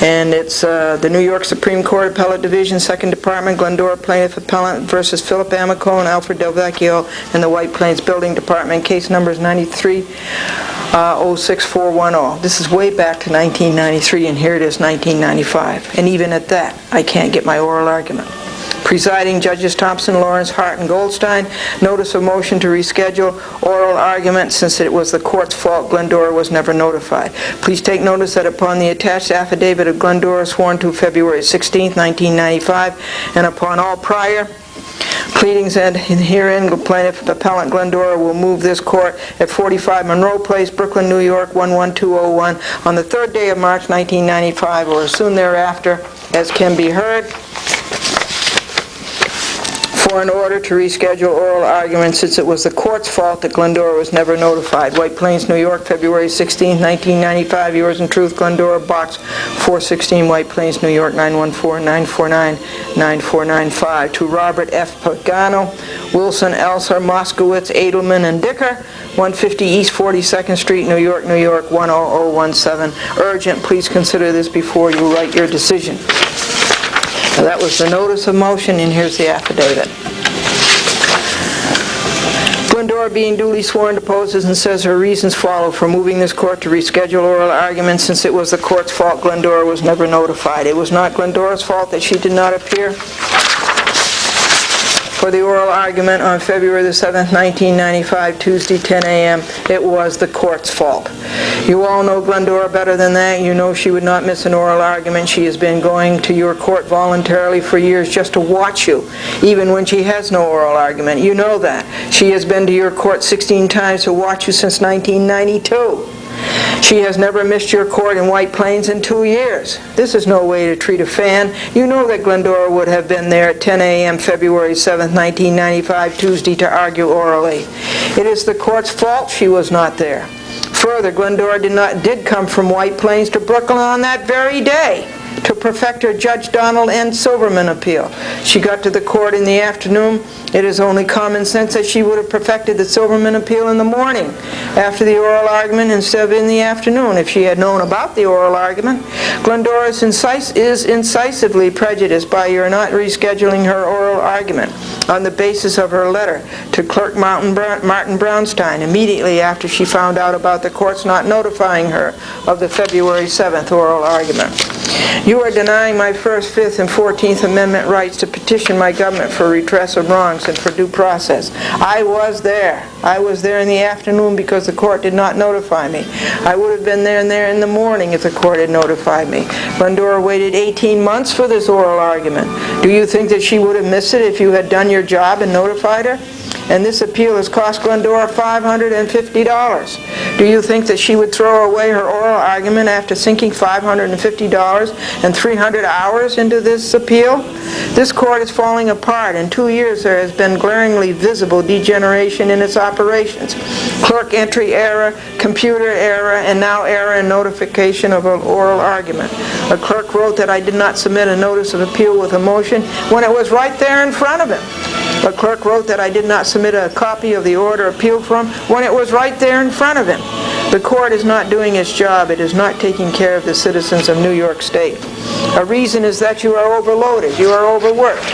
And it's the New York Supreme Court Appellate Division, 2nd Department, Glendora Plaintiff Appellant versus Philip Amico and Alfred Del Vecchio in the White Plains Building Department. Case number is 93-06410. This is way back to 1993, and here it is, 1995. And even at that, I can't get my oral argument. Presiding Judges Thompson, Lawrence, Hart, and Goldstein, notice of motion to reschedule oral argument since it was the court's fault Glendora was never notified. Please take notice that upon the attached affidavit of Glendora sworn to February 16, 1995, and upon all prior pleadings and herein, plaintiff appellant Glendora will move this court at 45 Monroe Place, Brooklyn, New York, 11201 on the 3rd day of March 1995 or as soon thereafter as can be heard, for an order to reschedule oral argument since it was the court's fault that Glendora was never notified. White Plains, New York, February 16, 1995. Yours in truth, Glendora, Box 416, White Plains, New York, 914-949-9495. To Robert F. Pagano, Wilson, Elser, Moskowitz, Edelman, and Dicker, 150 East 42nd Street, New York, New York, 10017. Urgent, please consider this before you write your decision. Now, that was the notice of motion, and here's the affidavit. Glendora, being duly sworn, deposes and says her reasons follow for moving this court to reschedule oral argument since it was the court's fault Glendora was never notified. It was not Glendora's fault that she did not appear for the oral argument on February the 7th, 1995, Tuesday, 10 a.m. It was the court's fault. You all know Glendora better than that. You know she would not miss an oral argument. She has been going to your court voluntarily for years just to watch you, even when she has no oral argument. You know that. She has been to your court 16 times to watch you since 1992. She has never missed your court in White Plains in 2 years. This is no way to treat a fan. You know that Glendora would have been there at 10 a.m. February 7th, 1995, Tuesday, to argue orally. It is the court's fault she was not there. Further, Glendora did come from White Plains to Brooklyn on that very day to perfect her Judge Donald N. Silverman appeal. She got to the court in the afternoon. It is only common sense that she would have perfected the Silverman appeal in the morning after the oral argument instead of in the afternoon if she had known about the oral argument. Glendora is incisively prejudiced by your not rescheduling her oral argument on the basis of her letter to Clerk Martin Brownstein immediately after she found out about the court's not notifying her of the February 7th oral argument. You are denying my 1st, 5th, and 14th Amendment rights to petition my government for redress of wrongs and for due process. I was there. I was there in the afternoon because the court did not notify me. I would have been there in the morning if the court had notified me. Glendora waited 18 months for this oral argument. Do you think that she would have missed it if you had done your job and notified her? And this appeal has cost Glendora $550. Do you think that she would throw away her oral argument after sinking $550 and 300 hours into this appeal? This court is falling apart. In 2 years there has been glaringly visible degeneration in its operations. Clerk entry error, computer error, and now error in notification of an oral argument. A clerk wrote that I did not submit a notice of appeal with a motion when it was right there in front of him. A clerk wrote that I did not submit a copy of the order appealed from when it was right there in front of him. The court is not doing its job. It is not taking care of the citizens of New York State. A reason is that you are overloaded. You are overworked.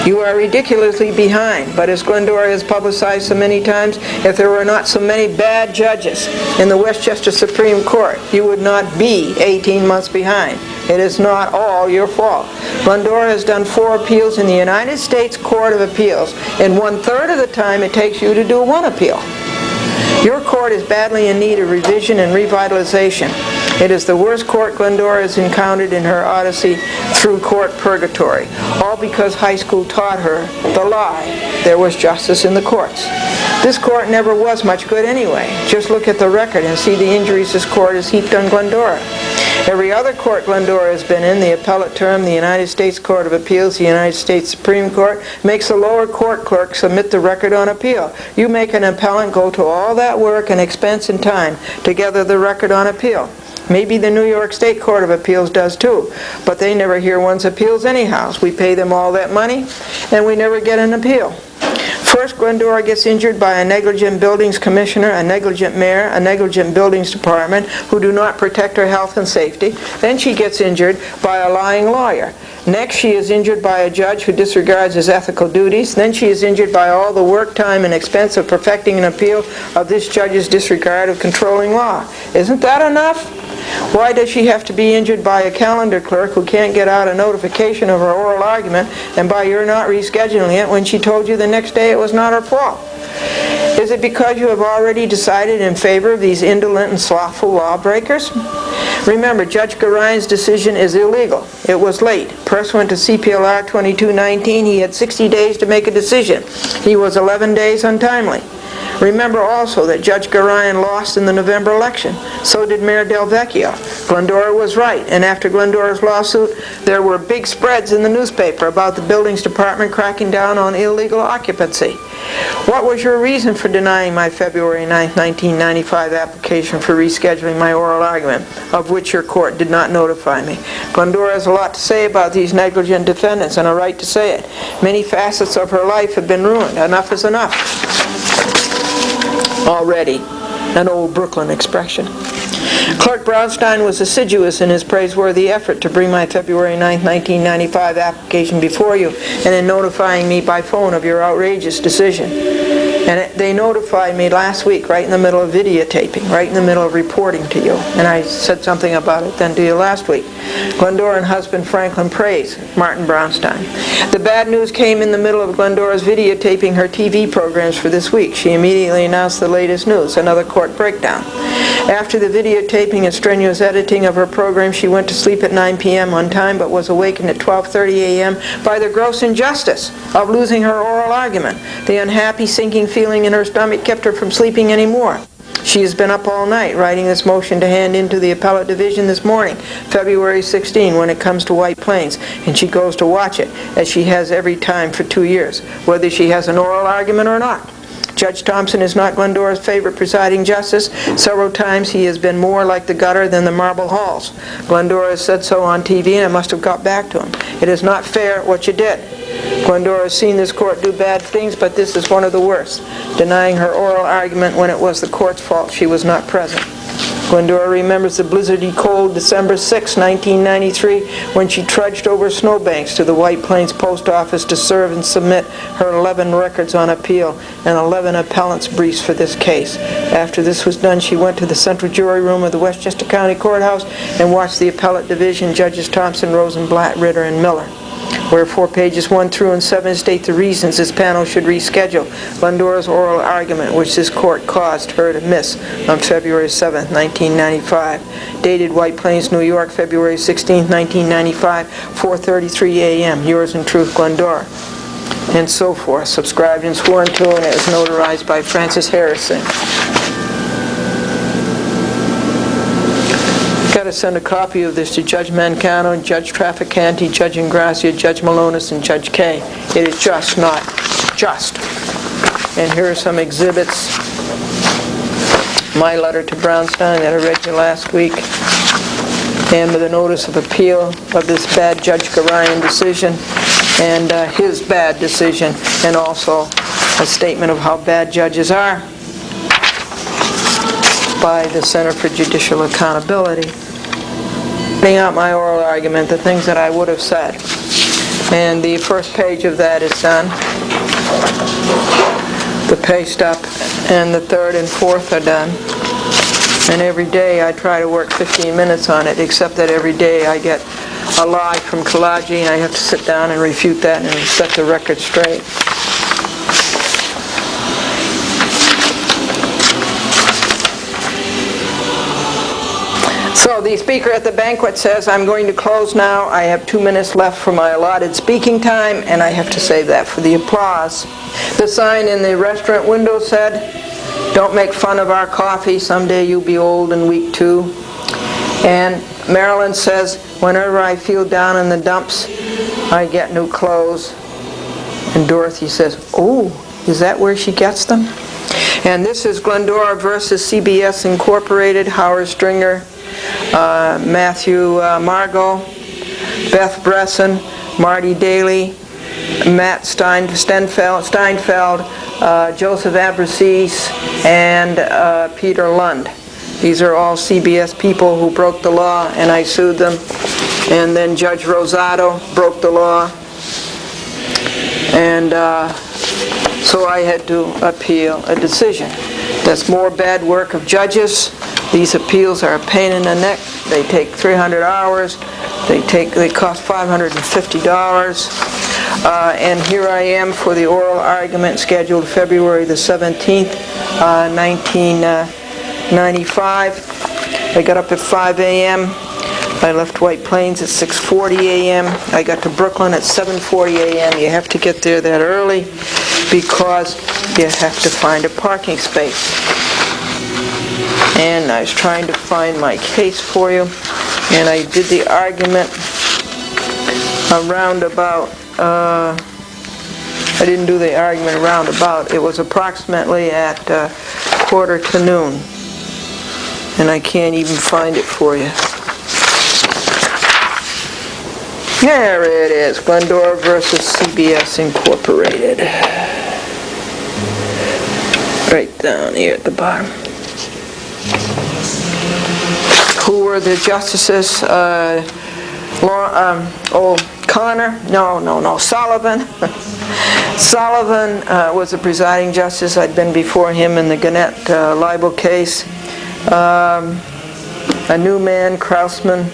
You are ridiculously behind. But as Glendora has publicized so many times, if there were not so many bad judges in the Westchester Supreme Court, you would not be 18 months behind. It is not all your fault. Glendora has done 4 appeals in the United States Court of Appeals. In 1/3 of the time it takes you to do 1 appeal. Your court is badly in need of revision and revitalization. It is the worst court Glendora has encountered in her odyssey through court purgatory, all because high school taught her the lie. There was justice in the courts. This court never was much good anyway. Just look at the record and see the injuries this court has heaped on Glendora. Every other court Glendora has been in, the appellate term, the United States Court of Appeals, the United States Supreme Court, makes the lower court clerk submit the record on appeal. You make an appellant go to all that work and expense and time to gather the record on appeal. Maybe the New York State Court of Appeals does too, but they never hear one's appeals anyhow. We pay them all that money, and we never get an appeal. First, Glendora gets injured by a negligent buildings commissioner, a negligent mayor, a negligent buildings department who do not protect her health and safety. Then she gets injured by a lying lawyer. Next, she is injured by a judge who disregards his ethical duties. Then she is injured by all the work, time, and expense of perfecting an appeal of this judge's disregard of controlling law. Isn't that enough? Why does she have to be injured by a calendar clerk who can't get out a notification of her oral argument and by your not rescheduling it when she told you the next day it was not her fault? Is it because you have already decided in favor of these indolent and slothful lawbreakers? Remember, Judge Garayan's decision is illegal. It was late. Pursuant to CPLR 2219, he had 60 days to make a decision. He was 11 days untimely. Remember also that Judge Garayan lost in the November election. So did Mayor Del Vecchio. Glendora was right, and after Glendora's lawsuit, there were big spreads in the newspaper about the buildings department cracking down on illegal occupancy. What was your reason for denying my February 9, 1995 application for rescheduling my oral argument, of which your court did not notify me? Glendora has a lot to say about these negligent defendants, and a right to say it. Many facets of her life have been ruined. Enough is enough. Already, an old Brooklyn expression. Clerk Brownstein was assiduous in his praiseworthy effort to bring my February 9, 1995 application before you and in notifying me by phone of your outrageous decision. And they notified me last week right in the middle of videotaping, right in the middle of reporting to you. And I said something about it then to you last week. Glendora and husband Franklin praise Martin Brownstein. The bad news came in the middle of Glendora's videotaping her TV programs for this week. She immediately announced the latest news, another court breakdown. After the videotaping and strenuous editing of her program, she went to sleep at 9 p.m. on time but was awakened at 12:30 a.m. by the gross injustice of losing her oral argument. The unhappy, sinking feeling in her stomach kept her from sleeping anymore. She has been up all night writing this motion to hand into the appellate division this morning, February 16, when it comes to White Plains, and she goes to watch it, as she has every time for 2 years, whether she has an oral argument or not. Judge Thompson is not Glendora's favorite presiding justice. Several times he has been more like the gutter than the marble halls. Glendora has said so on TV, and I must have got back to him. It is not fair what you did. Glendora has seen this court do bad things, but this is one of the worst, denying her oral argument when it was the court's fault she was not present. Glendora remembers the blizzardy cold December 6, 1993, when she trudged over snowbanks to the White Plains Post Office to serve and submit her 11 records on appeal and 11 appellant's briefs for this case. After this was done, she went to the central jury room of the Westchester County Courthouse and watched the appellate division, Judges Thompson, Rosenblatt, Ritter, and Miller, where pages 1 through 7 state the reasons this panel should reschedule Glendora's oral argument, which this court caused her to miss on February 7, 1995. Dated White Plains, New York, February 16, 1995, 4:33 a.m. Yours in truth, Glendora. And so forth. Subscribed and sworn to, and it was notarized by Francis Harrison. Got to send a copy of this to Judge Mancano, Judge Trafficante, Judge Ingracia, Judge Malonis, and Judge Kay. It is just not just. And here are some exhibits. My letter to Brownstein that I read you last week, and with a notice of appeal of this bad Judge Garayan decision, and his bad decision, and also a statement of how bad judges are by the Center for Judicial Accountability. Laying out my oral argument, the things that I would have said. And the first page of that is done. The paste up, and the third and fourth are done. And every day I try to work 15 minutes on it, except that every day I get a lie from Kalaji, and I have to sit down and refute that and set the record straight. So the speaker at the banquet says, I'm going to close now. I have 2 minutes left for my allotted speaking time, and I have to save that for the applause. The sign in the restaurant window said, don't make fun of our coffee. Someday you'll be old and weak too. And Marilyn says, whenever I feel down in the dumps, I get new clothes. And Dorothy says, oh, is that where she gets them? And this is Glendora versus CBS Incorporated, Howard Stringer, Matthew Margot, Beth Bresson, Marty Daly, Matt Steinfeld, Joseph Abruzzese, and Peter Lund. These are all CBS people who broke the law, and I sued them. And then Judge Rosato broke the law, and so I had to appeal a decision. That's more bad work of judges. These appeals are a pain in the neck. They take 300 hours. They cost $550. And here I am for the oral argument scheduled February the 17th, 1995. I got up at 5 a.m. I left White Plains at 6:40 a.m. I got to Brooklyn at 7:40 a.m. You have to get there that early because you have to find a parking space. And I was trying to find my case for you, and I did the argument around about, I didn't do the argument around about, it was approximately at 12:45, and I can't even find it for you. There it is, Glendora versus CBS Incorporated. Right down here at the bottom. Who were the justices? Connor? No, Sullivan. Sullivan was the presiding justice. I'd been before him in the Gannett libel case. A new man, Krausman,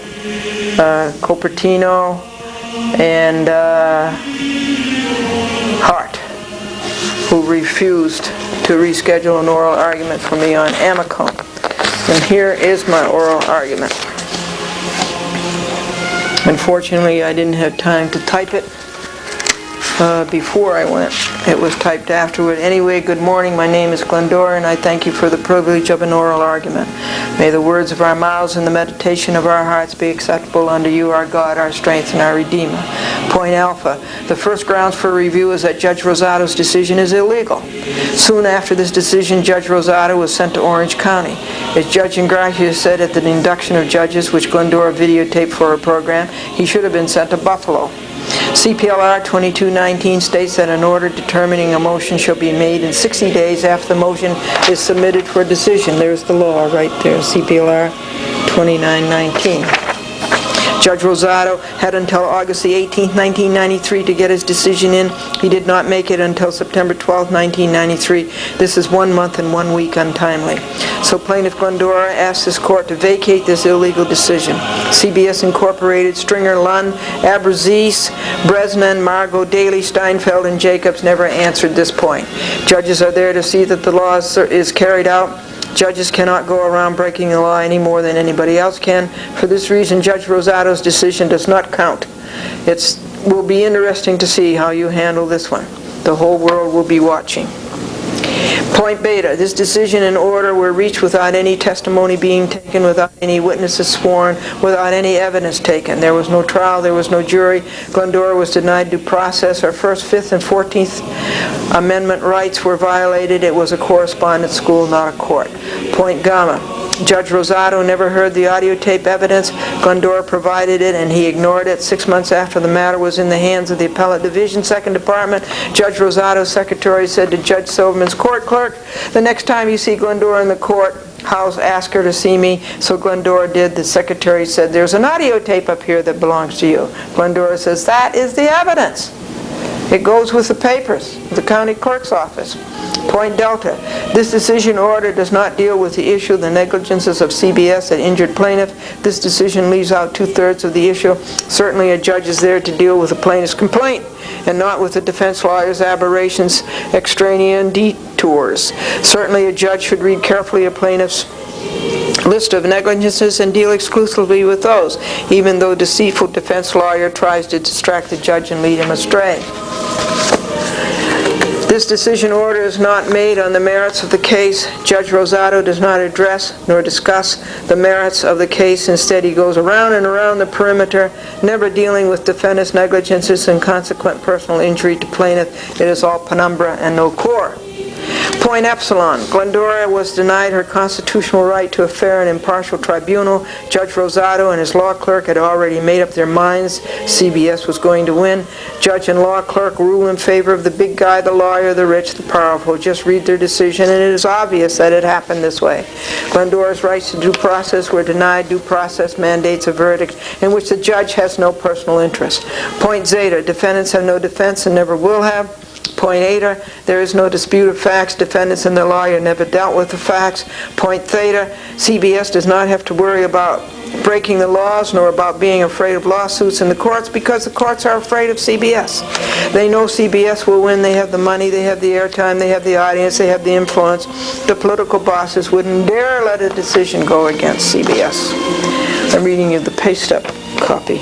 Copertino, and Hart, who refused to reschedule an oral argument for me on Amico. And here is my oral argument. Unfortunately, I didn't have time to type it before I went. It was typed afterward. Anyway, good morning. My name is Glendora, and I thank you for the privilege of an oral argument. May the words of our mouths and the meditation of our hearts be acceptable unto you, our God, our strength, and our Redeemer. Point alpha. The first grounds for review is that Judge Rosato's decision is illegal. Soon after this decision, Judge Rosato was sent to Orange County. As Judge Ingracia said at the induction of judges, which Glendora videotaped for her program, he should have been sent to Buffalo. CPLR 2219 states that an order determining a motion shall be made in 60 days after the motion is submitted for decision. There's the law right there, CPLR 2919. Judge Rosato had until August the 18th, 1993 to get his decision in. He did not make it until September 12th, 1993. This is 1 month and 1 week untimely. So Plaintiff Glendora asked this court to vacate this illegal decision. CBS Incorporated, Stringer, Lund, Abruzzese, Bresnan, Margot, Daly, Steinfeld, and Jacobs never answered this point. Judges are there to see that the law is carried out. Judges cannot go around breaking the law any more than anybody else can. For this reason, Judge Rosato's decision does not count. It will be interesting to see how you handle this one. The whole world will be watching. Point beta, this decision and order were reached without any testimony being taken, without any witnesses sworn, without any evidence taken. There was no trial, there was no jury. Glendora was denied due process. Her First, Fifth, and 14th Amendment rights were violated. It was a correspondence school, not a court. Point gamma, Judge Rosato never heard the audio tape evidence. Glendora provided it, and he ignored it. 6 months after the matter was in the hands of the Appellate Division, 2nd Department, Judge Rosato's secretary said to Judge Silverman's court clerk, "The next time you see Glendora in the courthouse, ask her to see me." So Glendora did. The secretary said, "There's an audio tape up here that belongs to you." Glendora says, "That is the evidence. It goes with the papers, the county clerk's office." Point delta, this decision order does not deal with the issue of the negligences of CBS that injured plaintiff. This decision leaves out 2/3 of the issue. Certainly a judge is there to deal with the plaintiff's complaint and not with the defense lawyer's aberrations, extraneous detours. Certainly a judge should read carefully a plaintiff's list of negligences and deal exclusively with those, even though deceitful defense lawyer tries to distract the judge and lead him astray. This decision order is not made on the merits of the case. Judge Rosato does not address nor discuss the merits of the case. Instead, he goes around and around the perimeter, never dealing with defendant's negligences and consequent personal injury to plaintiff. It is all penumbra and no core. Point epsilon, Glendora was denied her constitutional right to a fair and impartial tribunal. Judge Rosado and his law clerk had already made up their minds CBS was going to win. Judge and law clerk rule in favor of the big guy, the lawyer, the rich, the powerful. Just read their decision, and it is obvious that it happened this way. Glendora's rights to due process were denied. Due process mandates a verdict in which the judge has no personal interest. Point zeta, defendants have no defense and never will have. Point eta, there is no dispute of facts. Defendants and their lawyer never dealt with the facts. Point theta, CBS does not have to worry about breaking the laws nor about being afraid of lawsuits in the courts because the courts are afraid of CBS. They know CBS will win. They have the money, they have the airtime, they have the audience, they have the influence. The political bosses wouldn't dare let a decision go against CBS. I'm reading you the paste-up copy.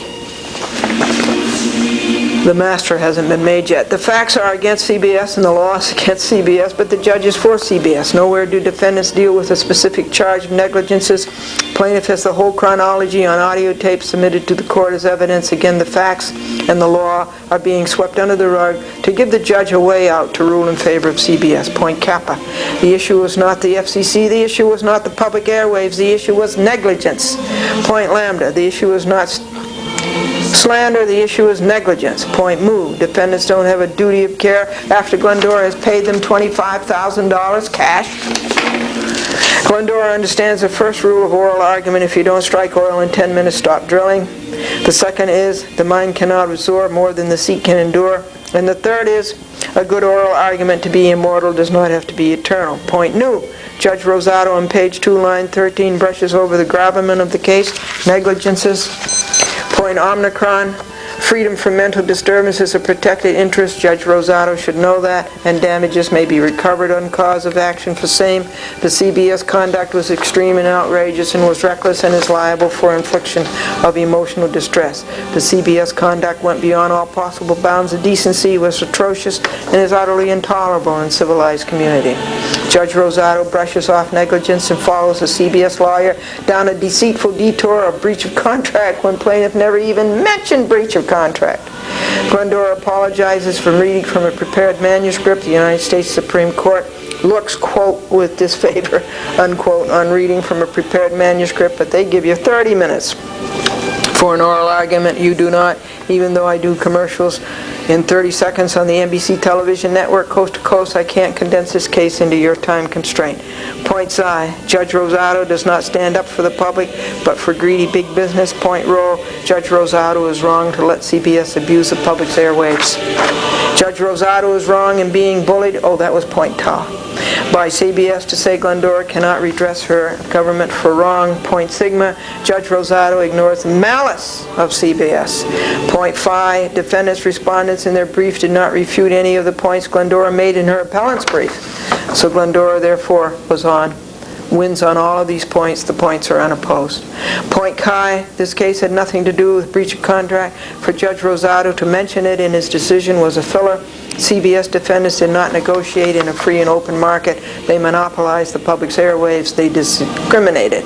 The master hasn't been made yet. The facts are against CBS and the law is against CBS, but the judge is for CBS. Nowhere do defendants deal with a specific charge of negligences. Plaintiff has the whole chronology on audio tape submitted to the court as evidence. Again, the facts and the law are being swept under the rug to give the judge a way out to rule in favor of CBS. Point kappa. The issue was not the FCC. The issue was not the public airwaves. The issue was negligence. Point lambda. The issue was not slander, the issue is negligence. Point mu, defendants don't have a duty of care after Glendora has paid them $25,000 cash. Glendora understands the first rule of oral argument: if you don't strike oil in 10 minutes, stop drilling. The second is, the mind cannot absorb more than the seat can endure. And the third is, a good oral argument to be immortal does not have to be eternal. Point nu, Judge Rosado on page 2, line 13, brushes over the gravamen of the case, negligences. Point omicron, freedom from mental disturbance is a protected interest. Judge Rosado should know that, and damages may be recovered on cause of action for same. The CBS conduct was extreme and outrageous and was reckless and is liable for infliction of emotional distress. The CBS conduct went beyond all possible bounds of decency, was atrocious, and is utterly intolerable in a civilized community. Judge Rosado brushes off negligence and follows a CBS lawyer down a deceitful detour of breach of contract when plaintiff never even mentioned breach of contract. Glendora apologizes for reading from a prepared manuscript. The United States Supreme Court looks, quote, with disfavor, unquote, on reading from a prepared manuscript, but they give you 30 minutes for an oral argument. You do not, even though I do commercials in 30 seconds on the NBC television network, coast to coast. I can't condense this case into your time constraint. Point psi, Judge Rosado does not stand up for the public, but for greedy big business. Point rho, Judge Rosado is wrong to let CBS abuse the public's airwaves. Judge Rosado is wrong in being bullied, oh, that was point tau, by CBS to say Glendora cannot redress her government for wrong. Point sigma, Judge Rosado ignores the malice of CBS. Point phi, defendants' respondents in their brief did not refute any of the points Glendora made in her appellant's brief. So Glendora, therefore, wins on all of these points. The points are unopposed. Point chi, this case had nothing to do with breach of contract. For Judge Rosado to mention it in his decision was a filler. CBS defendants did not negotiate in a free and open market. They monopolized the public's airwaves. They discriminated.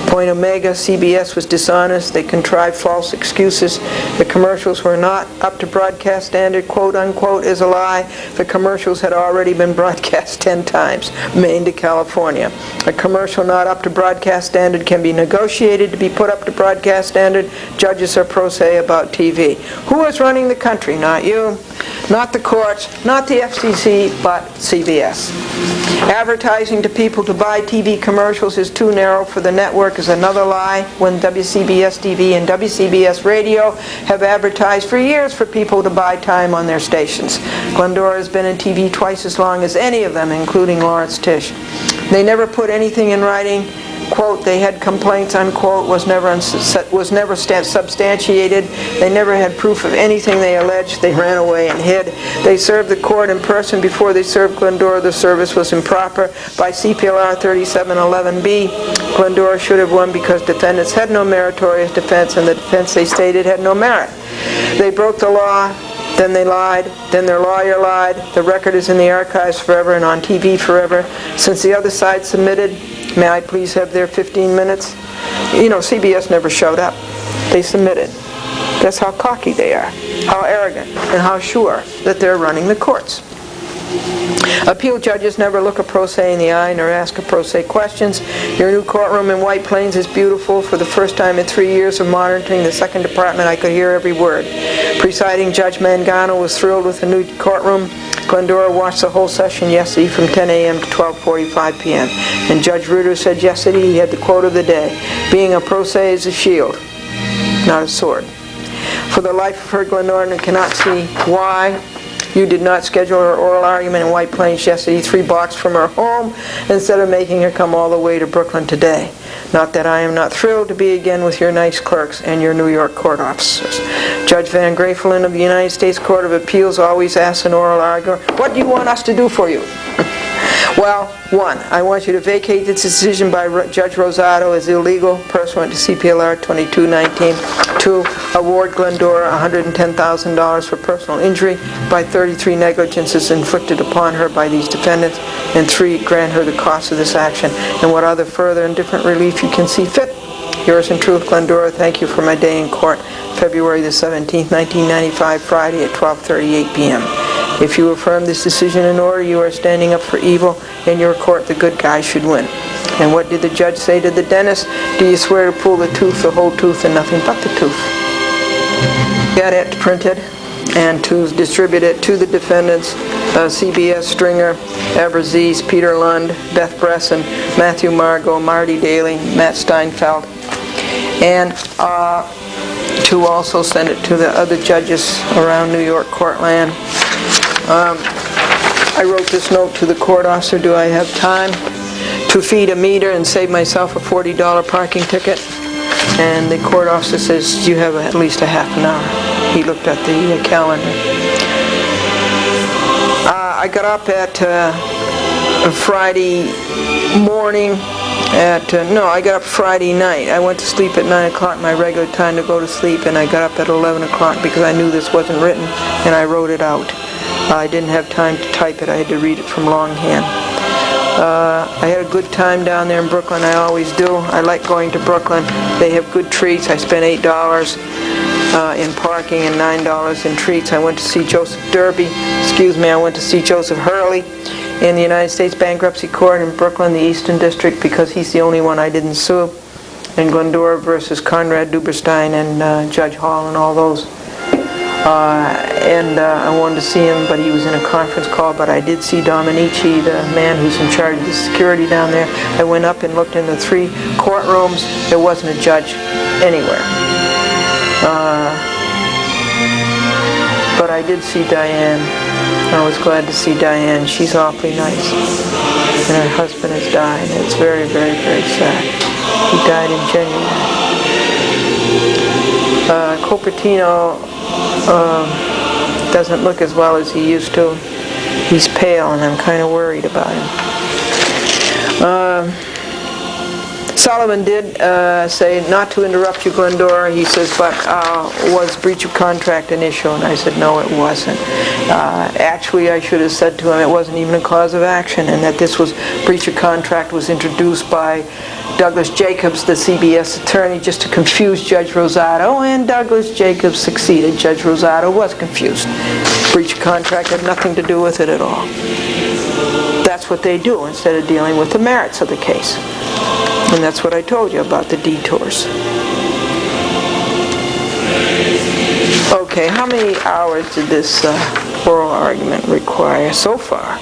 Point omega, CBS was dishonest. They contrived false excuses. The commercials were not up to broadcast standard. Quote unquote is a lie. The commercials had already been broadcast 10 times, Maine to California. A commercial not up to broadcast standard can be negotiated to be put up to broadcast standard. Judges are pro se about TV. Who is running the country? Not you, not the courts, not the FCC, but CBS. Advertising to people to buy TV commercials is too narrow for the network is another lie, when WCBS TV and WCBS Radio have advertised for years for people to buy time on their stations. Glendora has been in TV twice as long as any of them, including Lawrence Tish. They never put anything in writing. Quote, they had complaints, unquote, was never substantiated. They never had proof of anything they alleged. They ran away and hid. They served the court in person before they served Glendora. The service was improper. By CPLR 3711B, Glendora should have won because defendants had no meritorious defense and the defense they stated had no merit. They broke the law. Then they lied, then their lawyer lied. The record is in the archives forever and on TV forever. Since the other side submitted, may I please have their 15 minutes? You know, CBS never showed up. They submitted. That's how cocky they are, how arrogant, and how sure that they're running the courts. Appeal judges never look a pro se in the eye nor ask a pro se questions. Your new courtroom in White Plains is beautiful. For the first time in 3 years of monitoring the second department, I could hear every word. Presiding Judge Mangano was thrilled with the new courtroom. Glendora watched the whole session yesterday from 10 a.m. to 12:45 p.m. And Judge Ruder said yesterday he had the quote of the day: being a pro se is a shield, not a sword. For the life of her, Glendora cannot see why you did not schedule her oral argument in White Plains yesterday, 3 blocks from her home, instead of making her come all the way to Brooklyn today. Not that I am not thrilled to be again with your nice clerks and your New York court officers. Judge Van Grafelen of the United States Court of Appeals always asks an oral arguer, what do you want us to do for you? Well, 1, I want you to vacate this decision by Judge Rosado as illegal, pursuant to CPLR 2219. 2, award Glendora $110,000 for personal injury by 33 negligences inflicted upon her by these defendants. And 3, grant her the cost of this action and what other further and different relief you can see fit. Yours in truth, Glendora. Thank you for my day in court, February the 17th, 1995, Friday at 12:38 p.m. If you affirm this decision in order, you are standing up for evil. In your court, the good guy should win. And what did the judge say to the dentist? Do you swear to pull the tooth, the whole tooth, and nothing but the tooth? Get it printed and to distribute it to the defendants, CBS Stringer, Aberzies, Peter Lund, Beth Bresson, Matthew Margot, Marty Daly, Matt Steinfeld, and to also send it to the other judges around New York courtland. I wrote this note to the court officer: do I have time to feed a meter and save myself a $40 parking ticket? And the court officer says, you have at least a half an hour. He looked at the calendar. I got up at Friday morning I got up Friday night. I went to sleep at 9 o'clock, my regular time to go to sleep, and I got up at 11 o'clock because I knew this wasn't written, and I wrote it out. I didn't have time to type it. I had to read it from longhand. I had a good time down there in Brooklyn. I always do. I like going to Brooklyn. They have good treats. I spent $8 in parking and $9 in treats. I went to see Joseph Derby. I went to see Joseph Hurley in the United States Bankruptcy Court in Brooklyn, the Eastern District, because he's the only one I didn't sue. And Glendora versus Conrad Duberstein and Judge Hall and all those. I wanted to see him, but he was in a conference call. But I did see Dominici, the man who's in charge of the security down there. I went up and looked in the 3 courtrooms. There wasn't a judge anywhere. But I did see Diane. I was glad to see Diane. She's awfully nice. And her husband has died. It's very, very, very sad. He died in January. Cupertino doesn't look as well as he used to. He's pale, and I'm kind of worried about him. Sullivan did say not to interrupt you, Glendora. He says, but was breach of contract an issue? And I said, no, it wasn't. Actually, I should have said to him it wasn't even a cause of action, and that this was breach of contract was introduced by Douglas Jacobs, the CBS attorney, just to confuse Judge Rosado, and Douglas Jacobs succeeded. Judge Rosado was confused. Breach of contract had nothing to do with it at all. That's what they do instead of dealing with the merits of the case. And that's what I told you about the detours. Okay, how many hours did this oral argument require so far?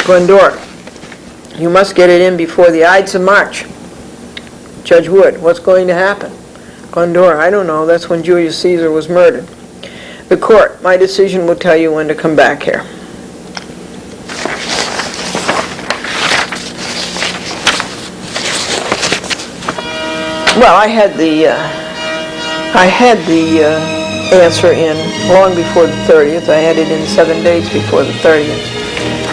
Glendora, you must get it in before the Ides of March. Judge Wood, what's going to happen? Glendora, I don't know. That's when Julius Caesar was murdered. The court, my decision will tell you when to come back here. Well, I had the answer in long before the 30th. I had it in 7 days before the 30th.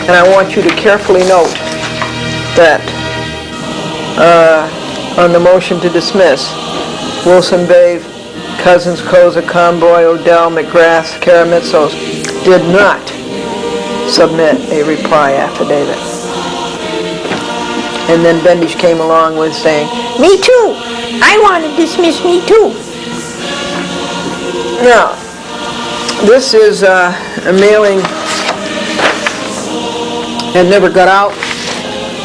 And I want you to carefully note that on the motion to dismiss, Wilson, Bave, Cousins, Koza, Conboy, Odell, McGrath, Karamitsos did not submit a reply affidavit. And then Bendish came along with saying, "Me too. I want to dismiss me too." Now, this is a mailing that never got out.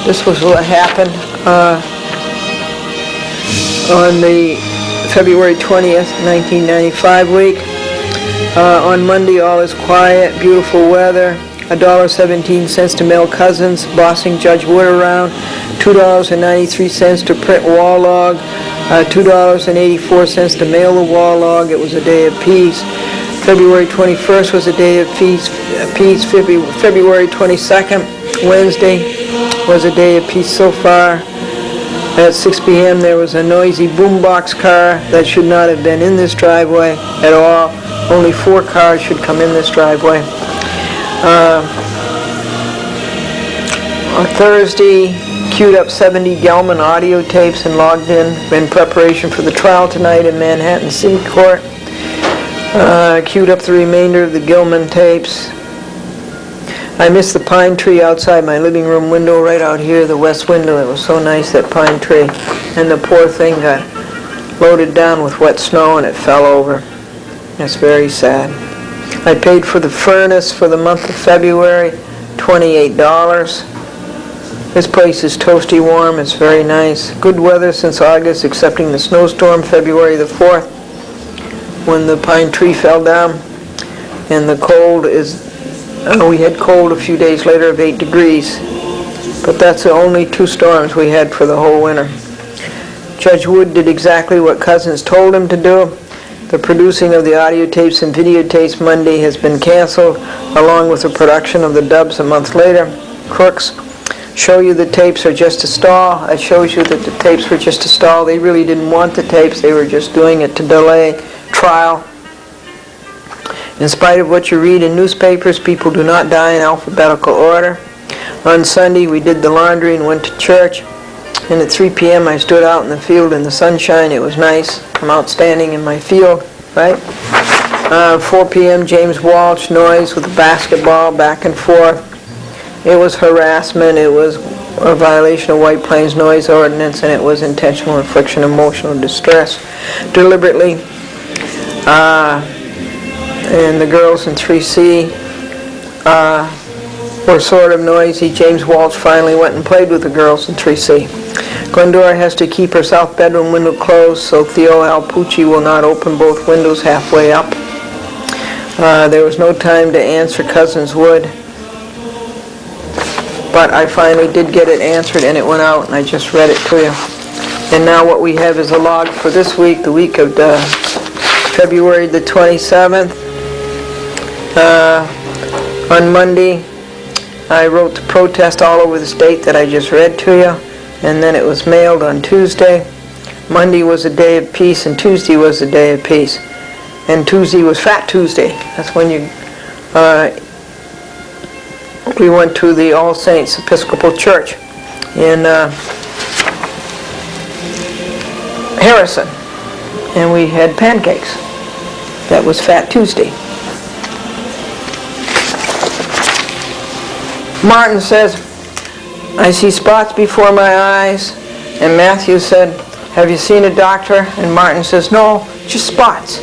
This was what happened on the February 20th, 1995 week. On Monday, all is quiet, beautiful weather. $1.17 to mail Cousins, bossing Judge Wood around. $2.93 to print wall log. $2.84 to mail the wall log. It was a day of peace. February 21st was a day of peace. February 22nd, Wednesday, was a day of peace so far. At 6 p.m. there was a noisy boombox car that should not have been in this driveway at all. Only 4 cars should come in this driveway. On Thursday, queued up 70 Gellman audio tapes and logged in preparation for the trial tonight in Manhattan City Court. Queued up the remainder of the Gellman tapes. I missed the pine tree outside my living room window, right out here, the west window. It was so nice, that pine tree. And the poor thing got loaded down with wet snow and it fell over. It's very sad. I paid for the furnace for the month of February, $28. This place is toasty warm. It's very nice. Good weather since August, excepting the snowstorm February the 4th, when the pine tree fell down. And the cold is, we had cold a few days later of 8 degrees. But that's the only 2 storms we had for the whole winter. Judge Wood did exactly what Cousins told him to do. The producing of the audio tapes and videotapes Monday has been canceled, along with the production of the dubs a month later. Crooks show you the tapes are just a stall. It shows you that the tapes were just a stall. They really didn't want the tapes. They were just doing it to delay trial. In spite of what you read in newspapers, people do not die in alphabetical order. On Sunday, we did the laundry and went to church. And at 3 p.m., I stood out in the field in the sunshine. It was nice. I'm out standing in my field, right? 4 p.m., James Walsh, noise with a basketball back and forth. It was harassment. It was a violation of White Plains noise ordinance, and it was intentional infliction of emotional distress deliberately. And the girls in 3C were sort of noisy. James Walsh finally went and played with the girls in 3C. Glendora has to keep her south bedroom window closed so Theo Alpucci will not open both windows halfway up. There was no time to answer Cousins Wood, but I finally did get it answered and it went out, and I just read it to you. And now what we have is a log for this week, the week of February the 27th. On Monday, I wrote the protest all over the state that I just read to you, and then it was mailed on Tuesday. Monday was a day of peace, and Tuesday was a day of peace. And Tuesday was Fat Tuesday. That's when we went to the All Saints Episcopal Church in Harrison, and we had pancakes. That was Fat Tuesday. Martin says, I see spots before my eyes. And Matthew said, have you seen a doctor? And Martin says, no, just spots.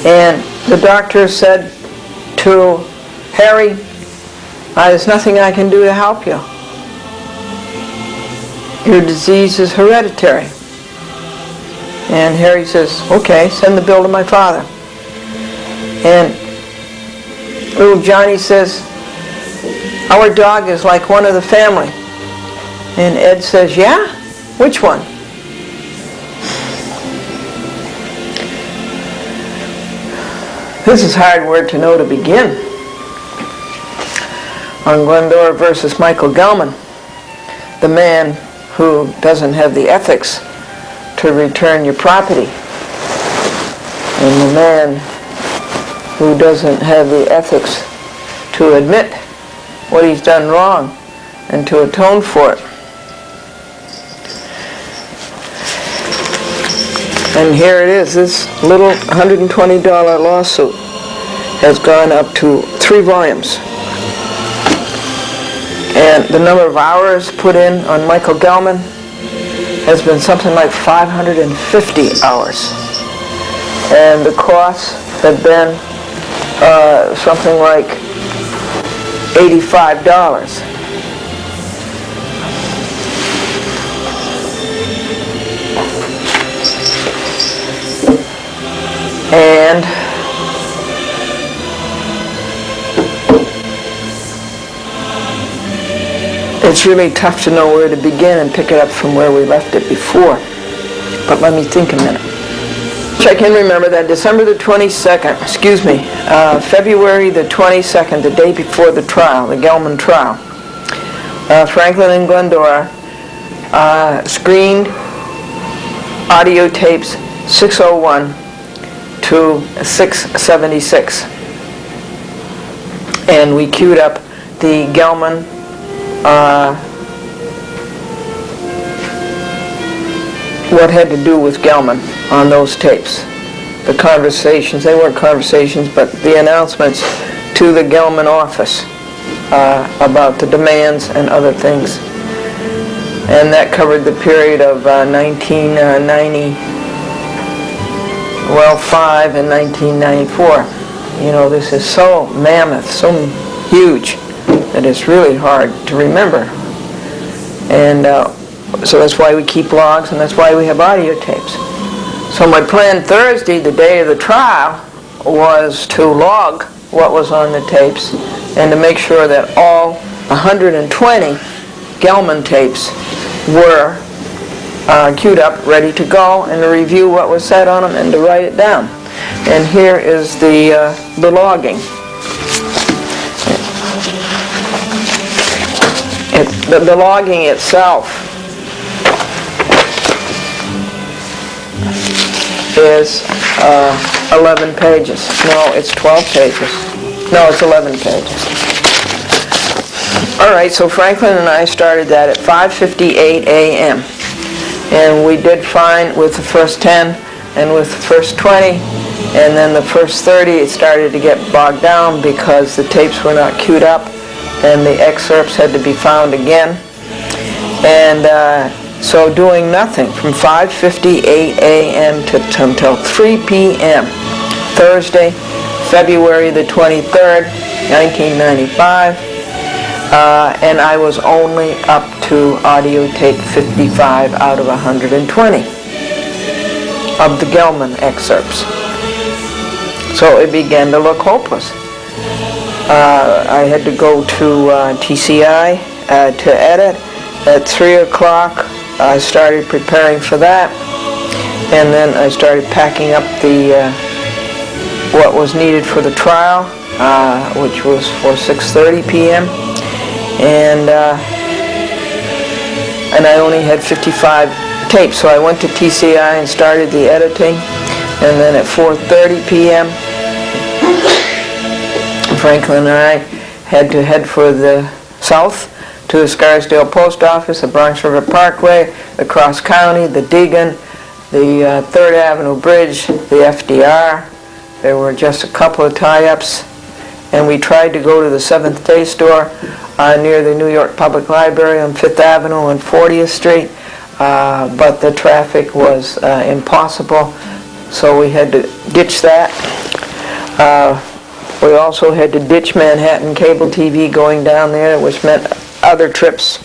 And the doctor said to Harry, there's nothing I can do to help you. Your disease is hereditary. And Harry says, okay, send the bill to my father. And little Johnny says, Our dog is like one of the family. And Ed says, yeah? Which one? This is hard word to know to begin. On Glendora versus Michael Gellman, the man who doesn't have the ethics to return your property, and the man who doesn't have the ethics to admit what he's done wrong and to atone for it. And here it is, this little $120 lawsuit has gone up to 3 volumes. And the number of hours put in on Michael Gellman has been something like 550 hours. And the costs have been something like $85. And it's really tough to know where to begin and pick it up from where we left it before. But let me think a minute. I can remember that December the 22nd, February the 22nd, the day before the trial, the Gellman trial, Franklin and Glendora screened audio tapes 601 to 676. And we queued up the Gellman what had to do with Gellman on those tapes. The conversations, they weren't conversations, but the announcements to the Gellman office about the demands and other things. And that covered the period of 1995 and 1994. You know, this is so mammoth, so huge, that it's really hard to remember. And so that's why we keep logs, and that's why we have audio tapes. So my plan Thursday, the day of the trial, was to log what was on the tapes and to make sure that all 120 Gellman tapes were queued up, ready to go, and to review what was said on them and to write it down. And here is the logging. The logging itself is 11 pages. No, it's 12 pages. No, it's 11 pages. All right, so Franklin and I started that at 5:58 a.m. And we did fine with the first 10 and with the first 20. And then the first 30, it started to get bogged down because the tapes were not queued up and the excerpts had to be found again. And so doing nothing from 5:58 a.m. until 3 p.m. Thursday, February the 23rd, 1995. And I was only up to audio tape 55 out of 120 of the Gellman excerpts. So it began to look hopeless. I had to go to TCI to edit. At 3 o'clock, I started preparing for that, and then I started packing up the what was needed for the trial, which was for 6:30 p.m. And I only had 55 tapes, so I went to TCI and started the editing, and then at 4:30 p.m. Franklin and I had to head for the south to the Scarsdale Post Office, the Bronx River Parkway, the Cross County, the Deegan, the 3rd Avenue Bridge, the FDR. There were just a couple of tie-ups, and we tried to go to the Seventh Day store near the New York Public Library on 5th Avenue and 40th Street, but the traffic was impossible, so we had to ditch that. We also had to ditch Manhattan Cable TV going down there, which meant other trips,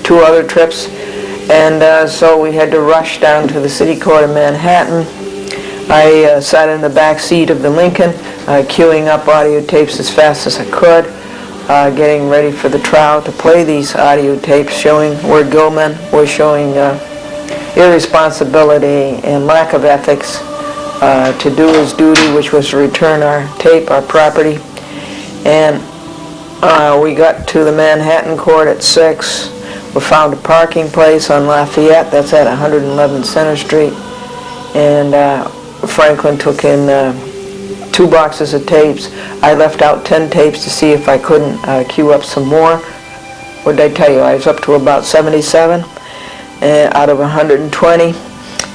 2 other trips, and so we had to rush down to the City Court of Manhattan. I sat in the back seat of the Lincoln, queuing up audio tapes as fast as I could. getting ready for the trial to play these audio tapes showing where Gellman was showing irresponsibility and lack of ethics to do his duty, which was to return our tape, our property. And we got to the Manhattan court at 6. We found a parking place on Lafayette, that's at 111 Center Street. And Franklin took in 2 boxes of tapes. I left out 10 tapes to see if I couldn't queue up some more. What did I tell you? I was up to about 77 out of 120.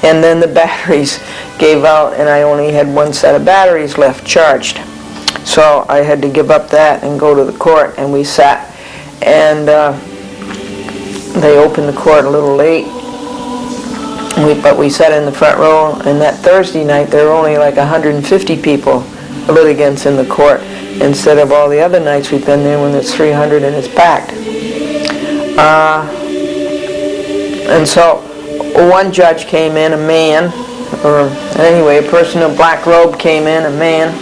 And then the batteries gave out, and I only had 1 set of batteries left charged. So I had to give up that and go to the court, and we sat. And they opened the court a little late. But we sat in the front row, and that Thursday night there were only like 150 people, litigants in the court, instead of all the other nights we've been there when it's 300 and it's packed. And so one judge came in, a man, or anyway, a person in a black robe came in, a man,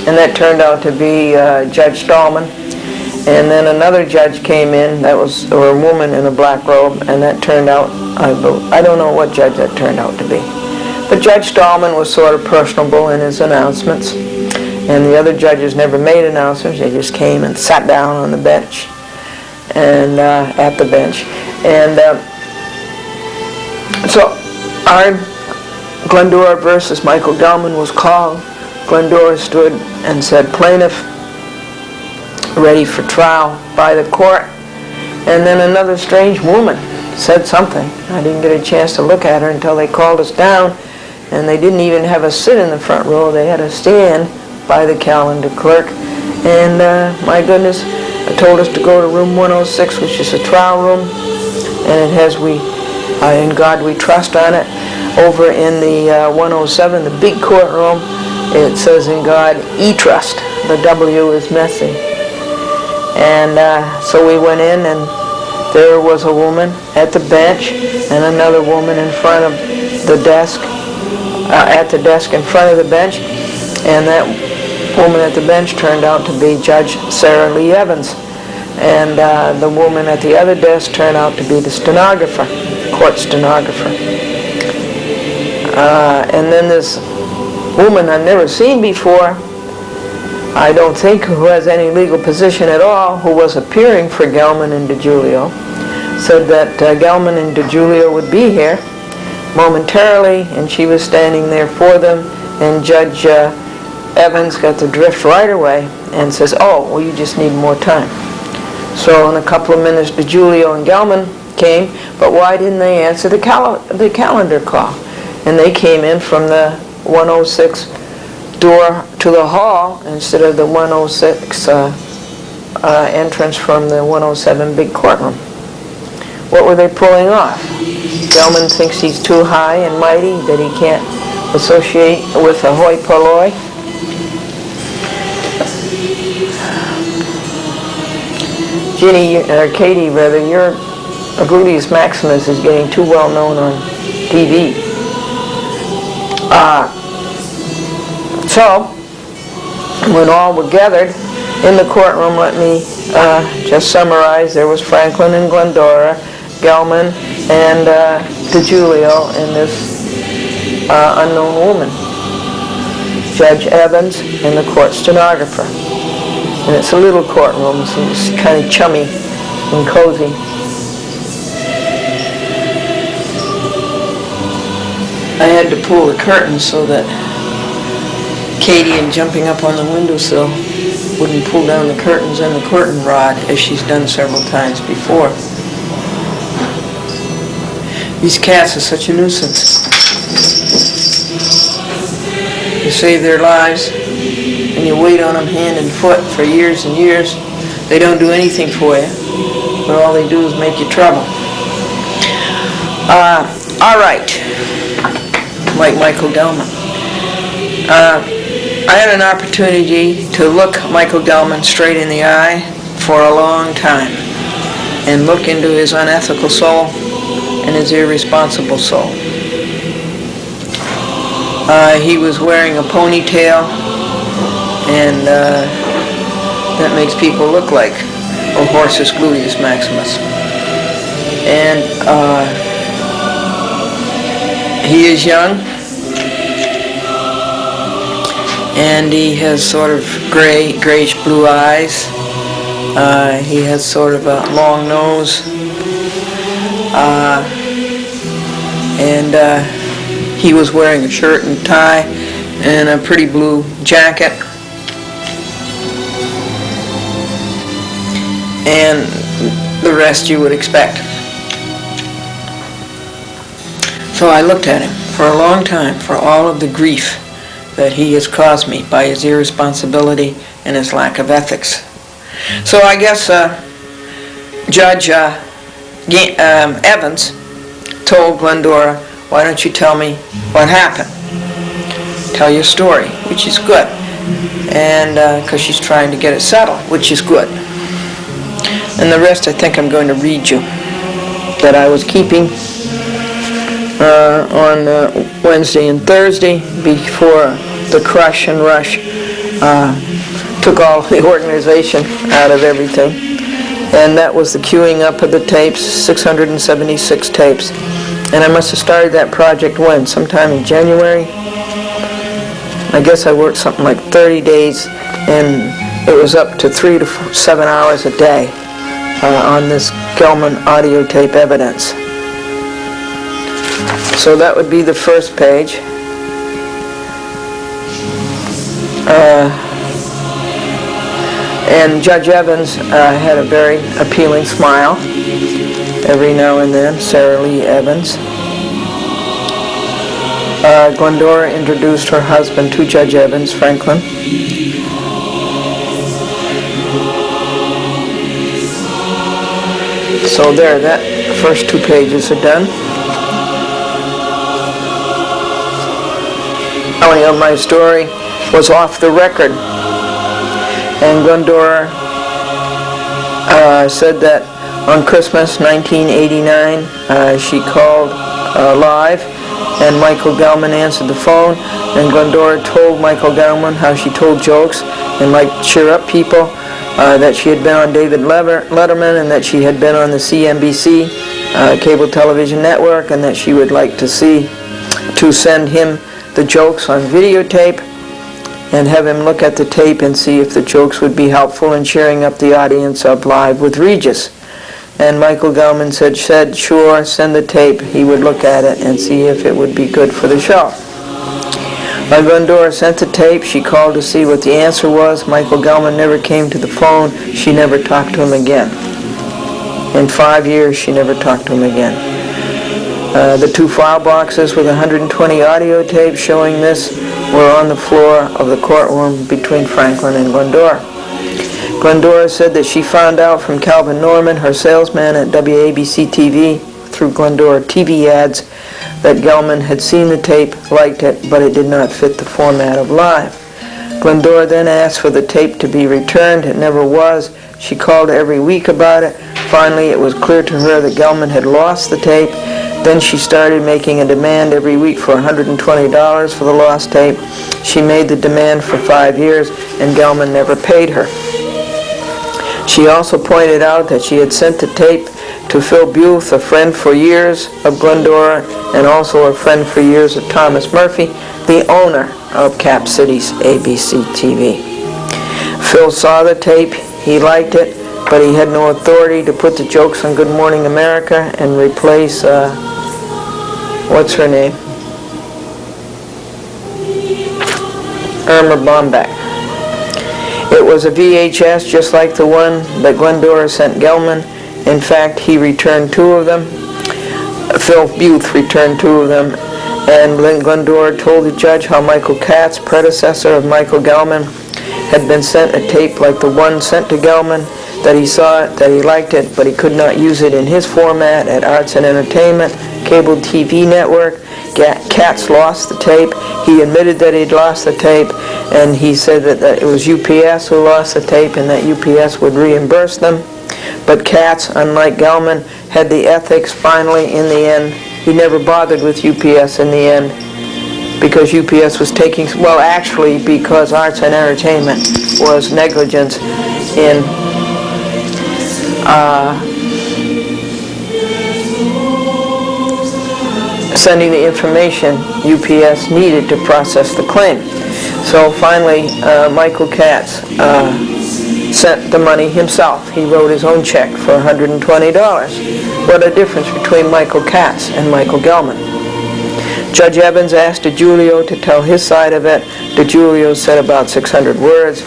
and that turned out to be Judge Stallman. And then another judge came in, that was or a woman in a black robe, and that turned out, I don't know what judge that turned out to be. But Judge Stallman was sort of personable in his announcements, and the other judges never made announcements. They just came and sat down on the bench, and at the bench. And so our Glendora versus Michael Gellman was called. Glendora stood and said, plaintiff, ready for trial by the court. And then another strange woman said something. I didn't get a chance to look at her until they called us down, and they didn't even have us sit in the front row. They had us stand by the calendar clerk. And my goodness, I told us to go to room 106, which is a trial room, and it has In God We Trust on it. Over in the 107, the big courtroom, it says In God E Trust. The W is missing. And so we went in, and there was a woman at the bench and another woman in front of the desk, at the desk in front of the bench. And that woman at the bench turned out to be Judge Sarah Lee Evans. And the woman at the other desk turned out to be the stenographer, court stenographer. And then this woman I've never seen before, I don't think, who has any legal position at all, who was appearing for Gellman and DiGiulio, said that Gellman and DiGiulio would be here momentarily, and she was standing there for them, and Judge Evans got the drift right away and says, oh, well, you just need more time. So in a couple of minutes, DiGiulio and Gellman came, but why didn't they answer the calendar call? And they came in from the 106 door to the hall instead of the 106 entrance from the 107 big courtroom. What were they pulling off? Gellman thinks he's too high and mighty, that he can't associate with a hoi polloi. Katie, your gluteus maximus is getting too well known on TV. So, when all were gathered in the courtroom, let me just summarize. There was Franklin and Glendora, Gellman and DiGiulio, and this unknown woman, Judge Evans, and the court stenographer. And it's a little courtroom, so it's kind of chummy and cozy. I had to pull the curtains so that Katie, in jumping up on the windowsill, wouldn't pull down the curtains and the curtain rod, as she's done several times before. These cats are such a nuisance. You save their lives, and you wait on them hand and foot for years and years. They don't do anything for you, but all they do is make you trouble. All right, like Michael Gellman. I had an opportunity to look Michael Gellman straight in the eye for a long time and look into his unethical soul and his irresponsible soul. He was wearing a ponytail, and that makes people look like of Horsus gluteus maximus. And he is young, and he has sort of grayish blue eyes. He has sort of a long nose, and he was wearing a shirt and tie and a pretty blue jacket, and the rest you would expect. So I looked at him for a long time for all of the grief that he has caused me by his irresponsibility and his lack of ethics. So I guess Judge Evans told Glendora, why don't you tell me what happened? Tell your story, which is good. And because she's trying to get it settled, which is good. And the rest I think I'm going to read you, that I was keeping on Wednesday and Thursday before the crush and rush took all the organization out of everything. And that was the queuing up of the tapes, 676 tapes. And I must have started that project when? Sometime in January? I guess I worked something like 30 days, and it was up to 3 to 7 hours a day on this Gellman audio tape evidence. So that would be the first page. And Judge Evans had a very appealing smile every now and then, Sarah Lee Evans. Glendora introduced her husband to Judge Evans, Franklin. So there, that first 2 pages are done. Telling of my story was off the record, and Glendora said that on Christmas 1989 she called live, and Michael Gellman answered the phone, and Glendora told Michael Gellman how she told jokes and liked to cheer up people, that she had been on David Letterman, and that she had been on the CNBC cable television network, and that she would like to send him the jokes on videotape and have him look at the tape and see if the jokes would be helpful in cheering up the audience of Live with Regis. And Michael Gellman said, sure, send the tape. He would look at it and see if it would be good for the show. When Glendora sent the tape, she called to see what the answer was. Michael Gellman never came to the phone. She never talked to him again. In 5 years, she never talked to him again. The 2 file boxes with 120 audio tapes showing this were on the floor of the courtroom between Franklin and Glendora. Glendora said that she found out from Calvin Norman, her salesman at WABC TV, through Glendora TV ads, that Gellman had seen the tape, liked it, but it did not fit the format of Live. Glendora then asked for the tape to be returned. It never was. She called every week about it. Finally, it was clear to her that Gellman had lost the tape. Then she started making a demand every week for $120 for the lost tape. She made the demand for 5 years, and Gellman never paid her. She also pointed out that she had sent the tape to Phil Buth, a friend for years of Glendora, and also a friend for years of Thomas Murphy, the owner of Cap City's ABC TV. Phil saw the tape, he liked it, but he had no authority to put the jokes on Good Morning America and replace, what's her name? Irma Bombeck. It was a VHS just like the one that Glendora sent Gellman. In fact, he returned 2 of them. Phil Buth returned 2 of them. And Glendora told the judge how Michael Katz, predecessor of Michael Gellman, had been sent a tape like the one sent to Gellman, that he saw it, that he liked it, but he could not use it in his format at Arts and Entertainment, cable TV network. Katz lost the tape. He admitted that he'd lost the tape, and he said that it was UPS who lost the tape and that UPS would reimburse them. But Katz, unlike Gellman, had the ethics finally in the end. He never bothered with UPS in the end because UPS was taking, well, actually because Arts and Entertainment was negligent in sending the information UPS needed to process the claim. So finally, Michael Katz sent the money himself. He wrote his own check for $120. What a difference between Michael Katz and Michael Gellman. Judge Evans asked DiGiulio to tell his side of it. DiGiulio said about 600 words.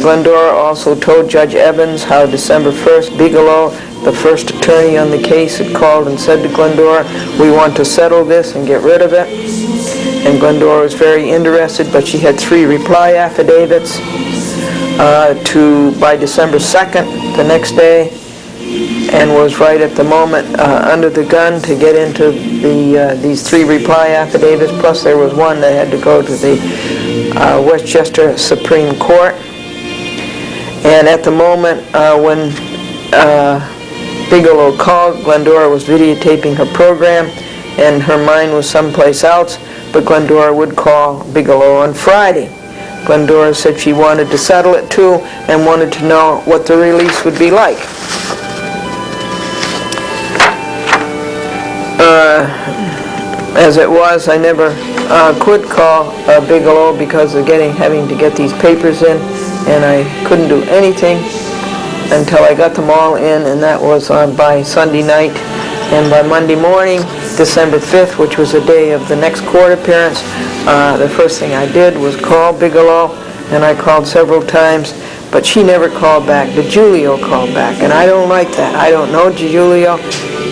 Glendora also told Judge Evans how December 1st, Bigelow, the first attorney on the case, had called and said to Glendora, "We want to settle this and get rid of it." And Glendora was very interested, but she had 3 reply affidavits by December 2nd, the next day, and was right at the moment under the gun to get into these 3 reply affidavits, plus there was one that had to go to the Westchester Supreme Court. And at the moment when Bigelow called, Glendora was videotaping her program, and her mind was someplace else, but Glendora would call Bigelow on Friday. Glendora said she wanted to settle it too and wanted to know what the release would be like. As it was, I never could call Bigelow because of having to get these papers in, and I couldn't do anything until I got them all in, and that was by Sunday night. And by Monday morning, December 5th, which was the day of the next court appearance, the first thing I did was call Bigelow, and I called several times, but she never called back. DiGiulio called back, and I don't like that. I don't know DiGiulio,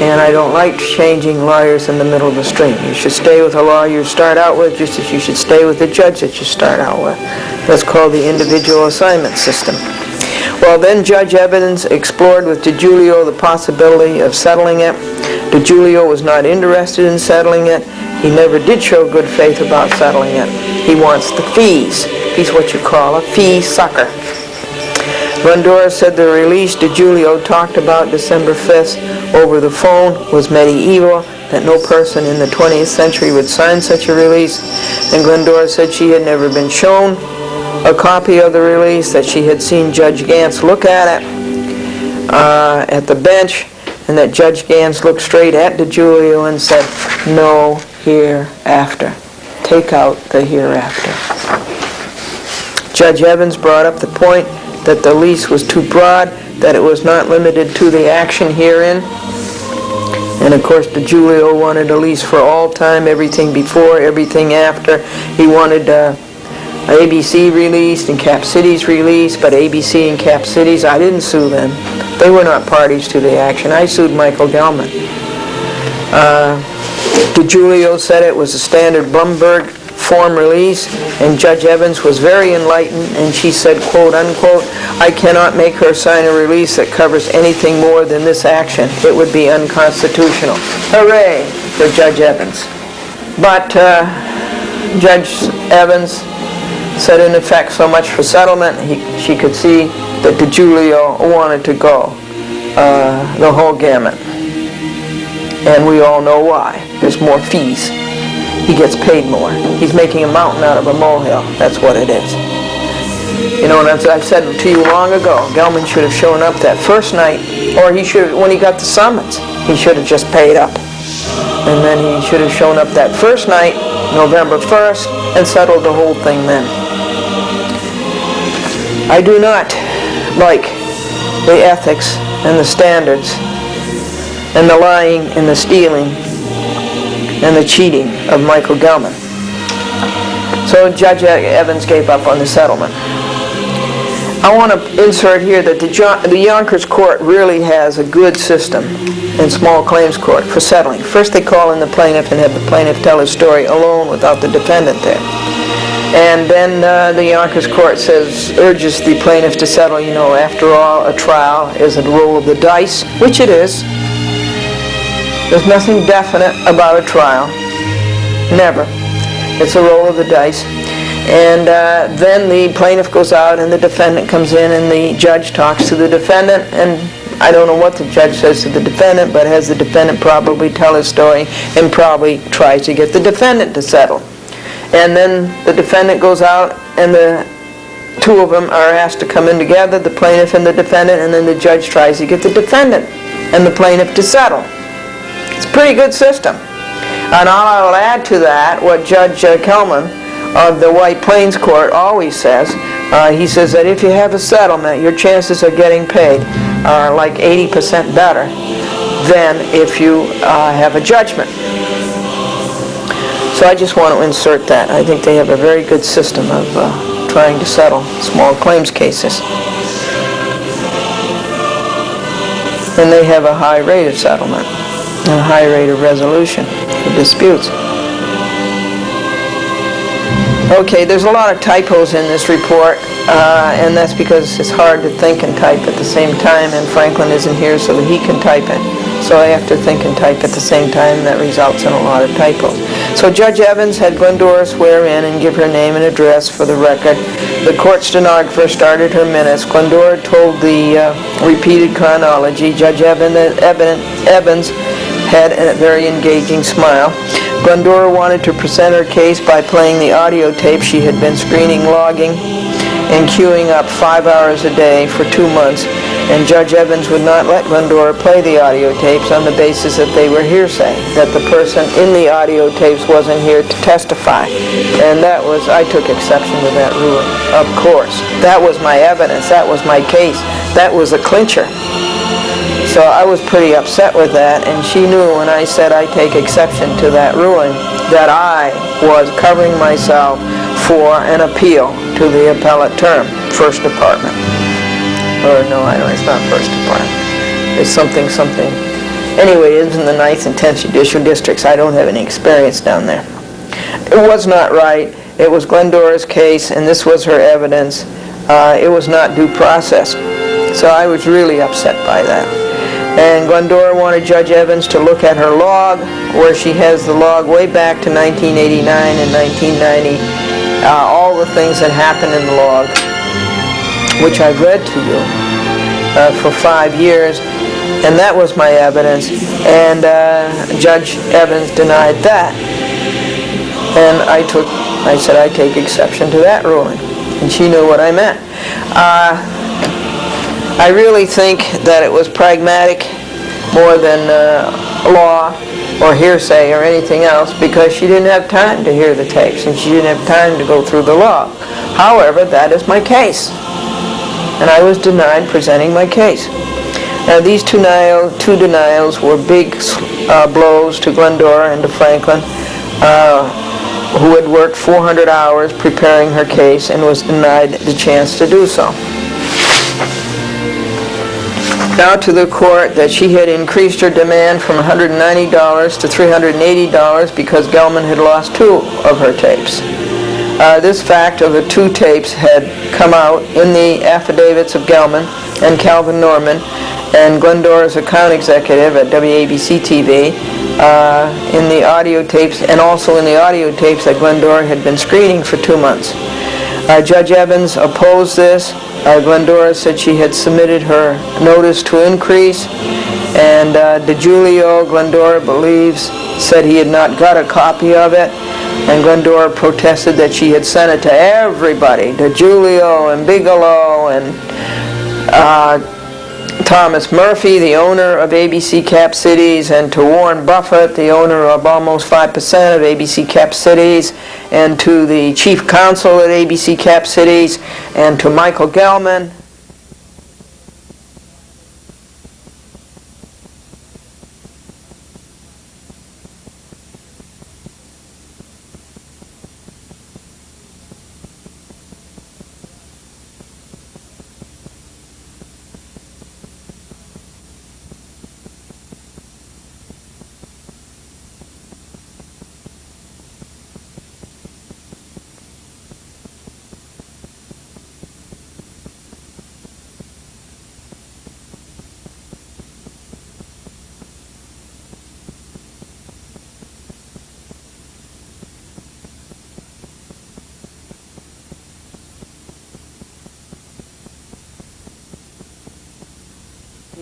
and I don't like changing lawyers in the middle of the stream. You should stay with a lawyer you start out with, just as you should stay with the judge that you start out with. That's called the individual assignment system. Well, then Judge Evans explored with DiGiulio the possibility of settling it. DiGiulio was not interested in settling it. He never did show good faith about settling it. He wants the fees. He's what you call a fee sucker. Glendora said the release DiGiulio talked about December 5th over the phone was medieval, that no person in the 20th century would sign such a release. And Glendora said she had never been shown a copy of the release, that she had seen Judge Gantz look at it at the bench, and that Judge Gantz looked straight at DiGiulio and said, "No hereafter. Take out the hereafter." Judge Evans brought up the point that the lease was too broad, that it was not limited to the action herein. And of course, DiGiulio wanted a lease for all time, everything before, everything after. He wanted ABC released and Cap Cities released, but ABC and Cap Cities, I didn't sue them. They were not parties to the action. I sued Michael Gellman. DiGiulio said it was a standard Blumberg form release, and Judge Evans was very enlightened, and she said, quote unquote, "I cannot make her sign a release that covers anything more than this action. It would be unconstitutional." Hooray for Judge Evans. But Judge Evans said, in effect, so much for settlement. She could see that DiGiulio wanted to go the whole gamut. And we all know why. There's more fees. He gets paid more. He's making a mountain out of a molehill. That's what it is. You know, and as I've said to you long ago, Gellman should have shown up that first night, or he should, when he got the summons, he should have just paid up. And then he should have shown up that first night, November 1st, and settled the whole thing then. I do not like the ethics and the standards and the lying and the stealing and the cheating of Michael Gellman. So Judge Evans gave up on the settlement. I want to insert here that the Yonkers Court really has a good system in small claims court for settling. First they call in the plaintiff and have the plaintiff tell his story alone without the defendant there. And then the Yonkers Court urges the plaintiff to settle. You know, after all, a trial is a roll of the dice, which it is. There's nothing definite about a trial. Never. It's a roll of the dice. And then the plaintiff goes out and the defendant comes in and the judge talks to the defendant, and I don't know what the judge says to the defendant, but has the defendant probably tell his story and probably tries to get the defendant to settle. And then the defendant goes out and the two of them are asked to come in together, the plaintiff and the defendant, and then the judge tries to get the defendant and the plaintiff to settle. It's a pretty good system. And I will add to that what Judge Gellman of the White Plains Court always says. He says that if you have a settlement, your chances of getting paid are like 80% better than if you have a judgment. So I just want to insert that. I think they have a very good system of trying to settle small claims cases. And they have a high rate of settlement, a high rate of resolution of disputes. Okay, there's a lot of typos in this report, and that's because it's hard to think and type at the same time, and Franklin isn't here so that he can type it. So I have to think and type at the same time, and that results in a lot of typos. So Judge Evans had Glendora swear in and give her name and address for the record. The court stenographer started her minutes. Glendora told the repeated chronology. Judge Evans had a very engaging smile. Glendora wanted to present her case by playing the audio tape she had been screening, logging, and queuing up 5 hours a day for 2 months, and Judge Evans would not let Glendora play the audio tapes on the basis that they were hearsay, that the person in the audio tapes wasn't here to testify. And I took exception to that ruling, of course. That was my evidence, that was my case, that was a clincher. So I was pretty upset with that, and she knew when I said I take exception to that ruling that I was covering myself for an appeal to the appellate term, First Department. Or no, it's not First Department. It's something. Anyway, it's in the 9th and 10th Judicial Districts. I don't have any experience down there. It was not right. It was Glendora's case, and this was her evidence. It was not due process. So I was really upset by that. And Glendora wanted Judge Evans to look at her log, where she has the log way back to 1989 and 1990, all the things that happened in the log, which I've read to you for 5 years, and that was my evidence, and Judge Evans denied that. And I said I take exception to that ruling, and she knew what I meant. I really think that it was pragmatic more than law or hearsay or anything else, because she didn't have time to hear the tapes and she didn't have time to go through the law. However, that is my case, and I was denied presenting my case. Now these two denials were big blows to Glendora and to Franklin, who had worked 400 hours preparing her case and was denied the chance to do so. Now to the court that she had increased her demand from $190 to $380 because Gellman had lost 2 of her tapes. This fact of the 2 tapes had come out in the affidavits of Gellman and Calvin Norman and Glendora's account executive at WABC TV in the audio tapes, and also in the audio tapes that Glendora had been screening for 2 months. Judge Evans opposed this. Glendora said she had submitted her notice to increase, and DeGiulio, Glendora believes, said he had not got a copy of it, and Glendora protested that she had sent it to everybody, DeGiulio and Bigelow and Thomas Murphy, the owner of ABC Cap Cities, and to Warren Buffett, the owner of almost 5% of ABC Cap Cities, and to the chief counsel at ABC Cap Cities, and to Michael Gellman.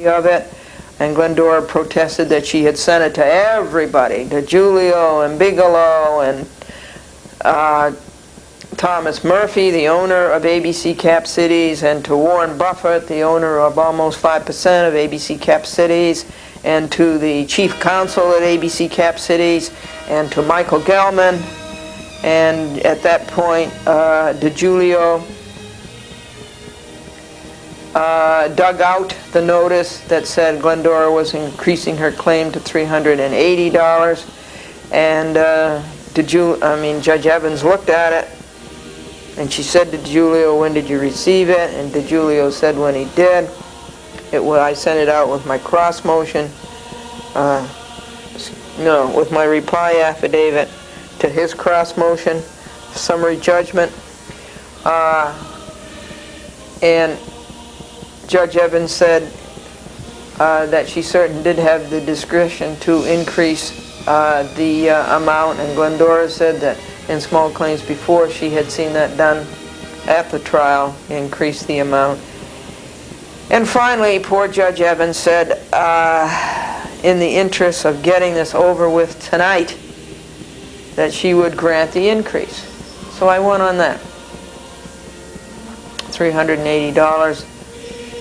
Of it, and Glendora protested that she had sent it to everybody, to DeGiulio and Bigelow and Thomas Murphy, the owner of ABC Cap Cities, and to Warren Buffett, the owner of almost 5% of ABC Cap Cities, and to the chief counsel at ABC Cap Cities, and to Michael Gellman. And at that point, DiGiulio dug out the notice that said Glendora was increasing her claim to $380, and Judge Evans looked at it, and she said to DiGiulio, "When did you receive it?" And DiGiulio said when he did. I sent it out with my cross motion, with my reply affidavit to his cross motion, summary judgment, and Judge Evans said that she certainly did have the discretion to increase the amount, and Glendora said that in small claims before she had seen that done at the trial, increase the amount. And finally, poor Judge Evans said, in the interest of getting this over with tonight, that she would grant the increase. So I won on that. $380.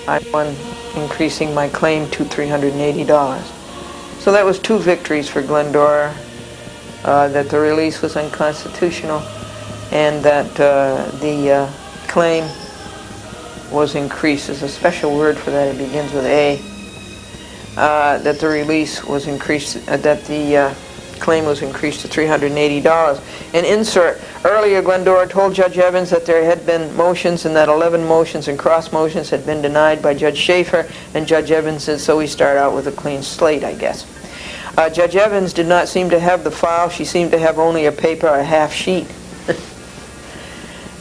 I won increasing my claim to $380. So that was 2 victories for Glendora, that the release was unconstitutional, and that the claim was increased. There's a special word for that, it begins with A. That the release was increased, that the claim was increased to $380. An insert, earlier Glendora told Judge Evans that there had been motions and that 11 motions and cross motions had been denied by Judge Schaefer, and Judge Evans said, so we start out with a clean slate, I guess. Judge Evans did not seem to have the file. She seemed to have only a paper, a half sheet.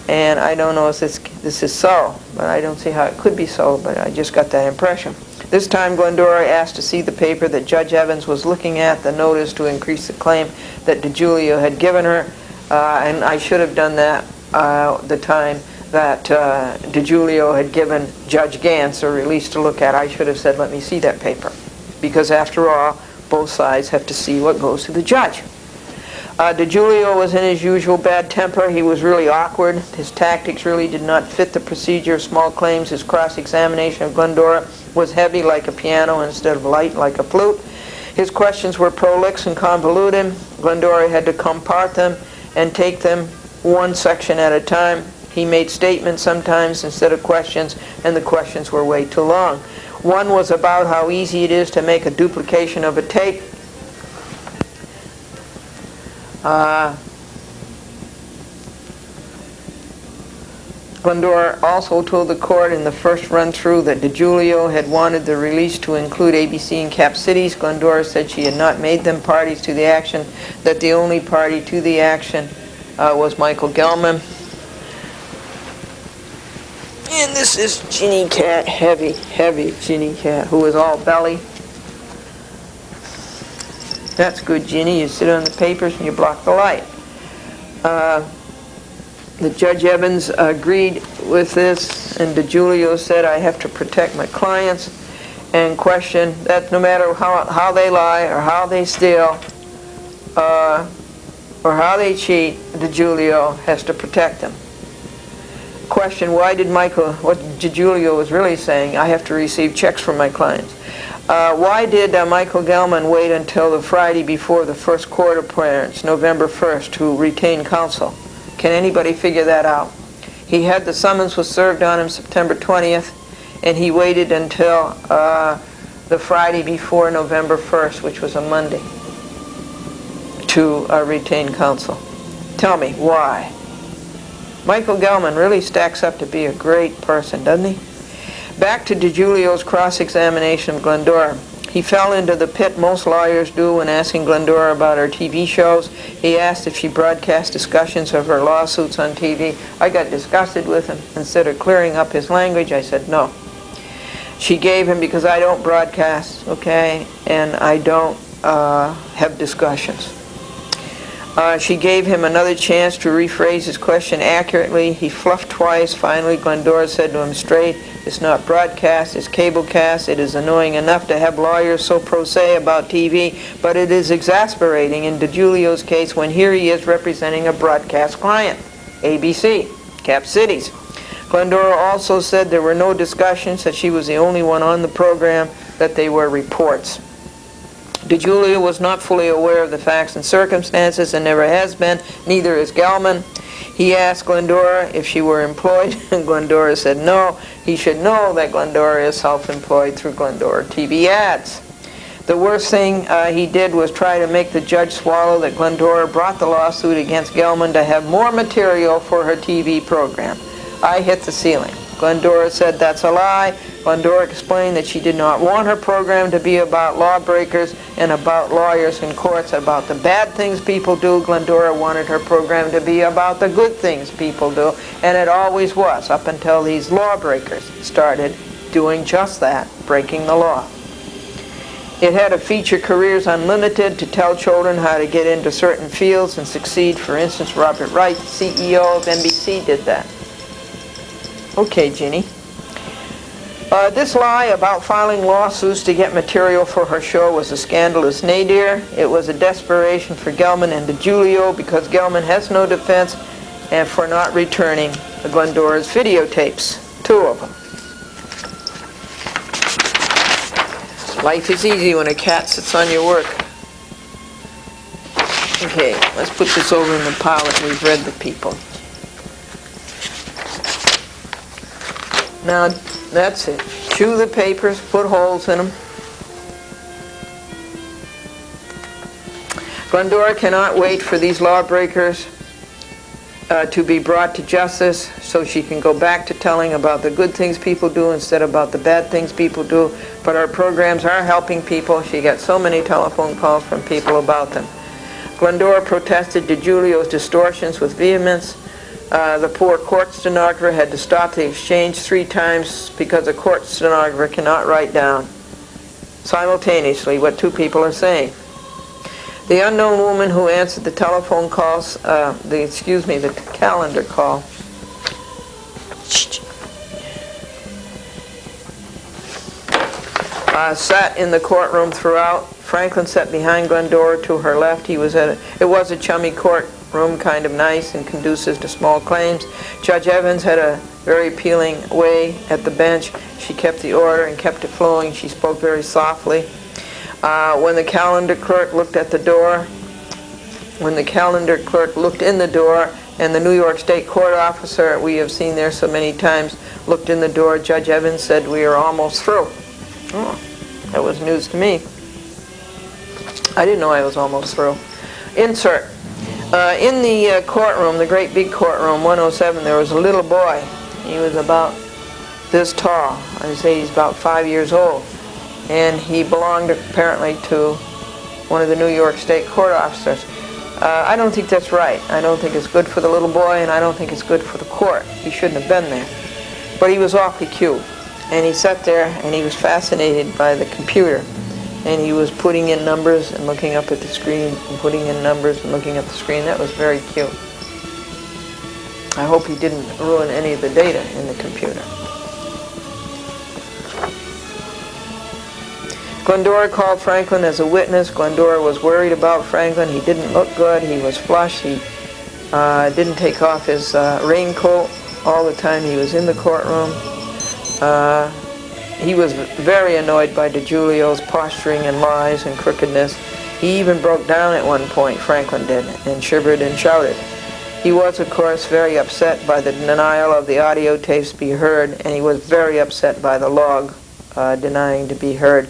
And I don't know if this is so, but I don't see how it could be so, but I just got that impression. This time Glendora asked to see the paper that Judge Evans was looking at, the notice to increase the claim that DiGiulio had given her, and I should have done that the time that DiGiulio had given Judge Gantz a release to look at. I should have said, let me see that paper, because after all, both sides have to see what goes to the judge. DiGiulio was in his usual bad temper. He was really awkward. His tactics really did not fit the procedure of small claims. His cross-examination of Glendora was heavy like a piano instead of light like a flute. His questions were prolix and convoluted. Glendora had to compart them and take them one section at a time. He made statements sometimes instead of questions, and the questions were way too long. One was about how easy it is to make a duplication of a tape. Glendora also told the court in the first run-through that DiGiulio had wanted the release to include ABC and Cap Cities. Glendora said she had not made them parties to the action, that the only party to the action was Michael Gellman. And this is Ginny Cat, heavy Ginny Cat, who is all belly. That's good, Ginny. You sit on the papers and you block the light. The Judge Evans agreed with this, and DiGiulio said, I have to protect my clients, and questioned that no matter how they lie or how they steal or how they cheat, DiGiulio has to protect them. Question, what DiGiulio was really saying, I have to receive checks from my clients. Why did Michael Gellman wait until the Friday before the first court appearance, November 1st, to retain counsel? Can anybody figure that out? He had the summons was served on him September 20th, and he waited until the Friday before November 1st, which was a Monday, to retain counsel. Tell me, why? Michael Gellman really stacks up to be a great person, doesn't he? Back to DiGiulio's cross-examination of Glendora. He fell into the pit most lawyers do when asking Glendora about her TV shows. He asked if she broadcast discussions of her lawsuits on TV. I got disgusted with him. Instead of clearing up his language, I said no. She gave him, because I don't broadcast, okay, and I don't have discussions. She gave him another chance to rephrase his question accurately. He fluffed twice. Finally, Glendora said to him straight, it's not broadcast, it's cablecast. It is annoying enough to have lawyers so pro se about TV, but it is exasperating in DiGiulio's case when here he is representing a broadcast client. ABC, Cap Cities. Glendora also said there were no discussions, that she was the only one on the program, that they were reports. DeGiulio was not fully aware of the facts and circumstances and never has been, neither is Gellman. He asked Glendora if she were employed, and Glendora said no. He should know that Glendora is self-employed through Glendora TV ads. The worst thing he did was try to make the judge swallow that Glendora brought the lawsuit against Gellman to have more material for her TV program. I hit the ceiling. Glendora said that's a lie. Glendora explained that she did not want her program to be about lawbreakers and about lawyers and courts, about the bad things people do. Glendora wanted her program to be about the good things people do, and it always was, up until these lawbreakers started doing just that, breaking the law. It had a feature, Careers Unlimited, to tell children how to get into certain fields and succeed. For instance, Robert Wright, the CEO of NBC, did that. Okay, Ginny. This lie about filing lawsuits to get material for her show was a scandalous nadir. It was a desperation for Gellman and DeGiulio, because Gellman has no defense, and for not returning the Glendora's videotapes, 2 of them. Life is easy when a cat sits on your work. Okay, let's put this over in the pile that we've read the people. Now, that's it. Chew the papers, put holes in them. Glendora cannot wait for these lawbreakers to be brought to justice, so she can go back to telling about the good things people do instead of about the bad things people do. But our programs are helping people. She got so many telephone calls from people about them. Glendora protested DeGiulio's distortions with vehemence. The poor court stenographer had to stop the exchange 3 times because a court stenographer cannot write down simultaneously what 2 people are saying. The unknown woman who answered the telephone calls, the calendar call, sat in the courtroom throughout. Franklin sat behind Glendora to her left. It was a chummy courtroom, kind of nice and conducive to small claims. Judge Evans had a very appealing way at the bench. She kept the order and kept it flowing. She spoke very softly. When the calendar clerk looked in the door, and the New York State court officer, we have seen there so many times, looked in the door, Judge Evans said, "We are almost through." Oh, that was news to me. I didn't know I was almost through. Insert. In the courtroom, the great big courtroom, 107, there was a little boy. He was about this tall. I'd say he's about 5 years old. And he belonged apparently to one of the New York State court officers. I don't think that's right. I don't think it's good for the little boy, and I don't think it's good for the court. He shouldn't have been there. But he was awfully cute. And he sat there, and he was fascinated by the computer. And he was putting in numbers and looking up at the screen, and putting in numbers and looking at the screen. That was very cute. I hope he didn't ruin any of the data in the computer. Glendora called Franklin as a witness. Glendora was worried about Franklin. He didn't look good. He was flushed. He didn't take off his raincoat all the time he was in the courtroom. He was very annoyed by DeGiulio's posturing and lies and crookedness. He even broke down at one point, Franklin did, and shivered and shouted. He was, of course, very upset by the denial of the audio tapes be heard, and he was very upset by the log denying to be heard.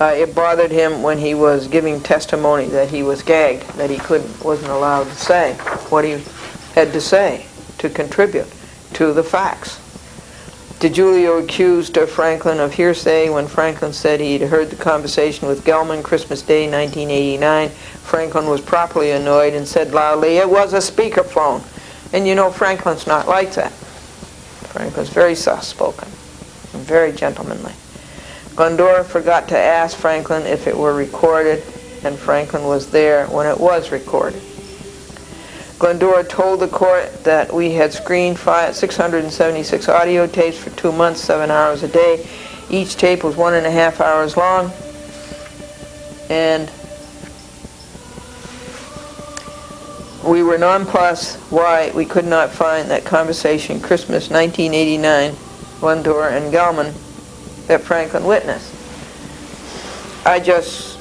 It bothered him when he was giving testimony that he was gagged, that he wasn't allowed to say what he had to say to contribute to the facts. DeGiulio accused Franklin of hearsay when Franklin said he'd heard the conversation with Gellman Christmas Day 1989. Franklin was properly annoyed and said loudly, "It was a speakerphone." And you know, Franklin's not like that. Franklin's very soft-spoken and very gentlemanly. Glendora forgot to ask Franklin if it were recorded, and Franklin was there when it was recorded. Glendora told the court that we had screened 676 audio tapes for 2 months, 7 hours a day. Each tape was 1.5 hours long, and we were nonplussed why we could not find that conversation, Christmas 1989, Glendora and Gellman, that Franklin witnessed. I just,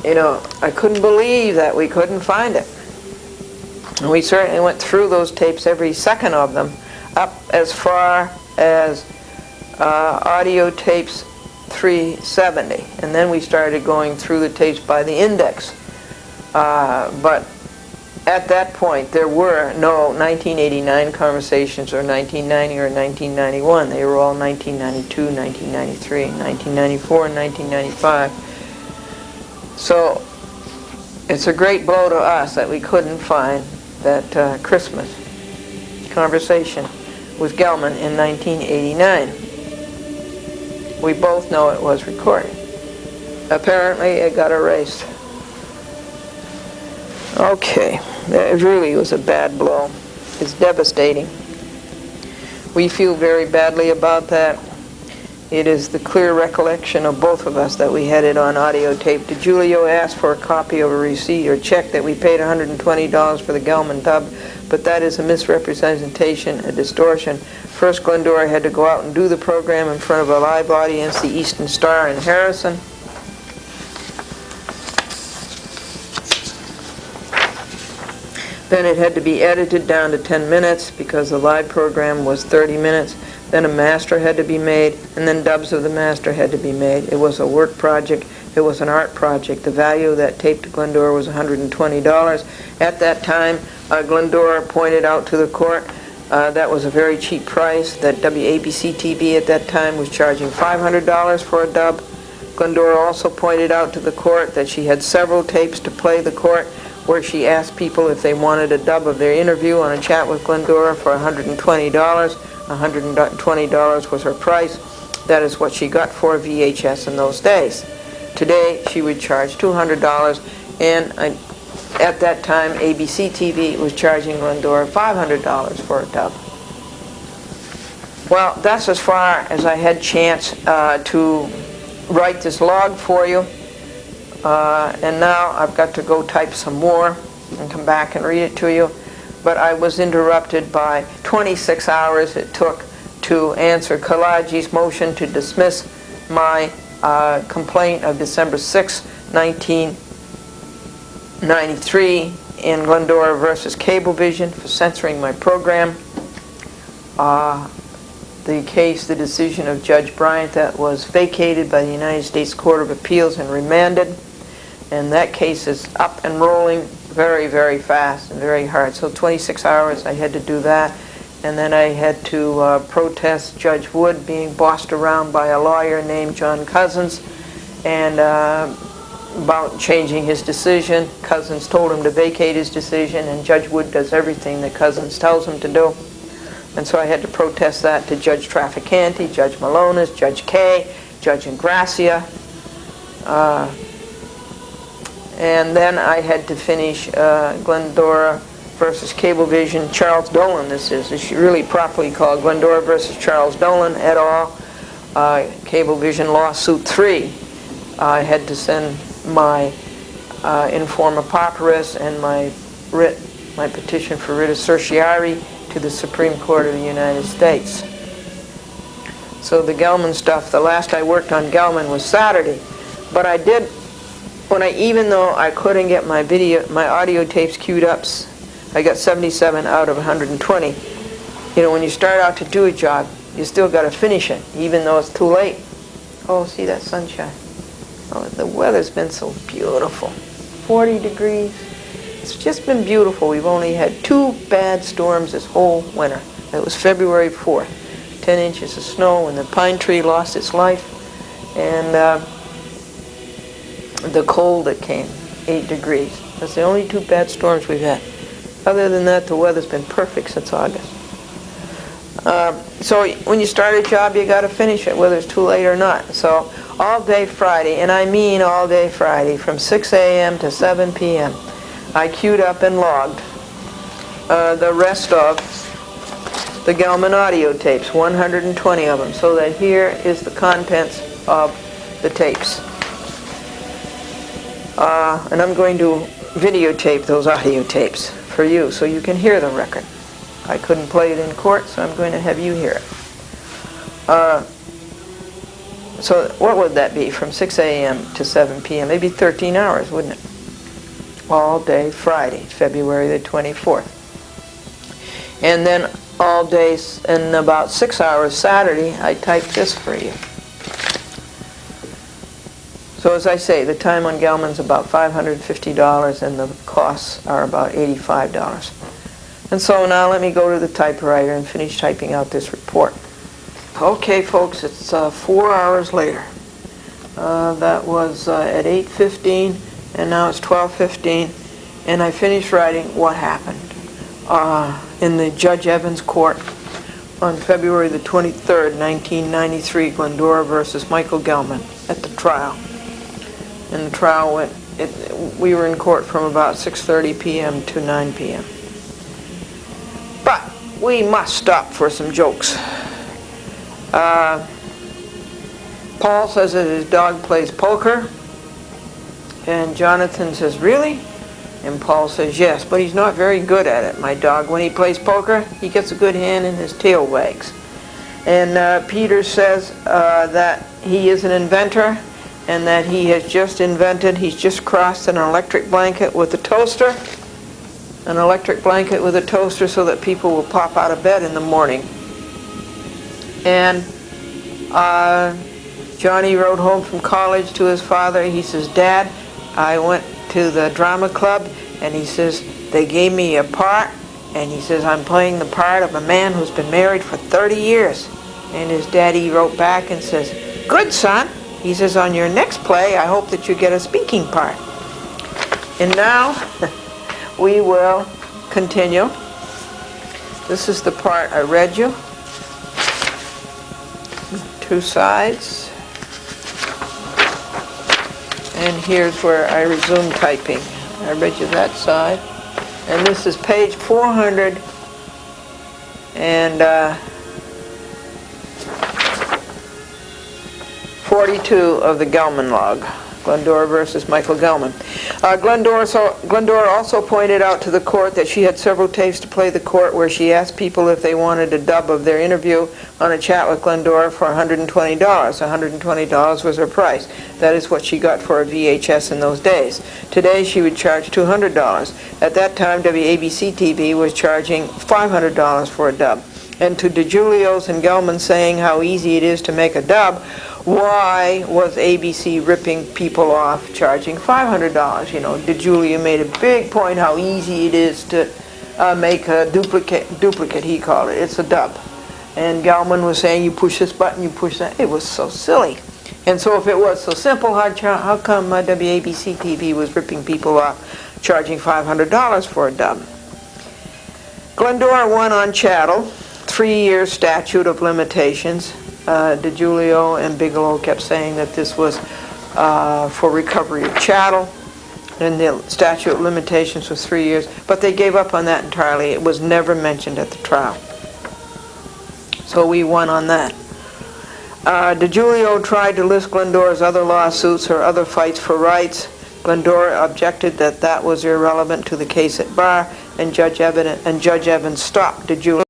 I couldn't believe that we couldn't find it. And we certainly went through those tapes, every second of them, up as far as audio tapes 370. And then we started going through the tapes by the index. But at that point, there were no 1989 conversations or 1990 or 1991. They were all 1992, 1993, 1994, and 1995. So it's a great blow to us that we couldn't find that Christmas conversation with Gellman in 1989. We both know it was recorded. Apparently, it got erased. Okay, that really was a bad blow. It's devastating. We feel very badly about that. It is the clear recollection of both of us that we had it on audio tape. DeGiulio asked for a copy of a receipt or check that we paid $120 for the Gellman dub, but that is a misrepresentation, a distortion. First, Glendora had to go out and do the program in front of a live audience, the Eastern Star in Harrison. Then it had to be edited down to 10 minutes because the live program was 30 minutes. Then a master had to be made, and then dubs of the master had to be made. It was a work project. It was an art project. The value of that tape to Glendora was $120. At that time, Glendora pointed out to the court that was a very cheap price, that WABC-TV at that time was charging $500 for a dub. Glendora also pointed out to the court that she had several tapes to play the court where she asked people if they wanted a dub of their interview on a chat with Glendora for $120. $120 was her price. That is what she got for a VHS in those days. Today, she would charge $200, and at that time, ABC TV was charging Glendora $500 for a dub. Well, that's as far as I had chance to write this log for you. And now I've got to go type some more and come back and read it to you. But I was interrupted by 26 hours it took to answer Kalaji's motion to dismiss my complaint of December 6, 1993 in Glendora versus Cablevision for censoring my program. The case, the decision of Judge Bryant, that was vacated by the United States Court of Appeals and remanded. And that case is up and rolling very, very fast and very hard. So 26 hours I had to do that. And then I had to protest Judge Wood being bossed around by a lawyer named John Cousins and about changing his decision. Cousins told him to vacate his decision, and Judge Wood does everything that Cousins tells him to do. And so I had to protest that to Judge Trafficante, Judge Malonis, Judge Kay, Judge Ingracia. And then I had to finish Glendora versus Cablevision, Charles Dolan this is. It's really properly called Glendora versus Charles Dolan et al. Cablevision lawsuit 3. I had to send my informa pauperis and my petition for writ of certiorari to the Supreme Court of the United States. So the Gellman stuff, the last I worked on Gellman was Saturday. But I did, even though I couldn't get my audio tapes queued up, I got 77 out of 120. When you start out to do a job, you still got to finish it, even though it's too late. Oh, see that sunshine. Oh, the weather's been so beautiful. 40 degrees. It's just been beautiful. We've only had 2 bad storms this whole winter. It was February 4th. 10 inches of snow, and the pine tree lost its life. And the cold that came, 8 degrees. That's the only 2 bad storms we've had. Other than that, the weather's been perfect since August. So when you start a job, you got to finish it, whether it's too late or not. So all day Friday, and I mean all day Friday, from 6 a.m. to 7 p.m., I queued up and logged the rest of the Gellman audio tapes, 120 of them, so that here is the contents of the tapes. And I'm going to videotape those audio tapes for you so you can hear the record. I couldn't play it in court, so I'm going to have you hear it. So what would that be, from 6 a.m. to 7 p.m.? Maybe 13 hours, wouldn't it? All day Friday, February the 24th. And then all day, in about 6 hours Saturday, I typed this for you. So as I say, the time on Gellman's about $550 and the costs are about $85. And so now let me go to the typewriter and finish typing out this report. Okay, folks, it's 4 hours later. That was at 8:15, and now it's 12:15, and I finished writing what happened in the Judge Evans court on February the 23rd, 1993, Glendora versus Michael Gellman at the trial. And the trial went, we were in court from about 6:30 p.m. to 9 p.m. But we must stop for some jokes. Paul says that his dog plays poker, and Jonathan says, really? And Paul says, yes, but he's not very good at it, my dog. When he plays poker, he gets a good hand and his tail wags. And Peter says that he is an inventor, and that he has just invented, he's just crossed an electric blanket with a toaster, an electric blanket with a toaster so that people will pop out of bed in the morning. And Johnny wrote home from college to his father. He says, Dad, I went to the drama club, and he says, they gave me a part, and he says, I'm playing the part of a man who's been married for 30 years. And his daddy wrote back and says, good, son. He says, on your next play, I hope that you get a speaking part. And now we will continue. This is the part I read you. 2 sides. And here's where I resume typing. I read you that side. And this is page 442 of the Gellman log. Glendora versus Michael Gellman. Glendora also pointed out to the court that she had several tapes to play the court where she asked people if they wanted a dub of their interview on a chat with Glendora for $120. $120 was her price. That is what she got for a VHS in those days. Today she would charge $200. At that time, WABC-TV was charging $500 for a dub. And to DeGiulio's and Gellman saying how easy it is to make a dub, why was ABC ripping people off charging $500? You know, DeGiulio made a big point how easy it is to make a duplicate, he called it. It's a dub. And Gellman was saying, you push this button, you push that. It was so silly. And so if it was so simple, how come WABC-TV was ripping people off charging $500 for a dub? Glendora won on chattel, 3-year statute of limitations. DeGiulio and Bigelow kept saying that this was for recovery of chattel, and the statute of limitations was 3 years, but they gave up on that entirely. It was never mentioned at the trial. So we won on that. DeGiulio tried to list Glendora's other lawsuits or other fights for rights. Glendora objected that that was irrelevant to the case at bar, and Judge Evans stopped DeGiulio.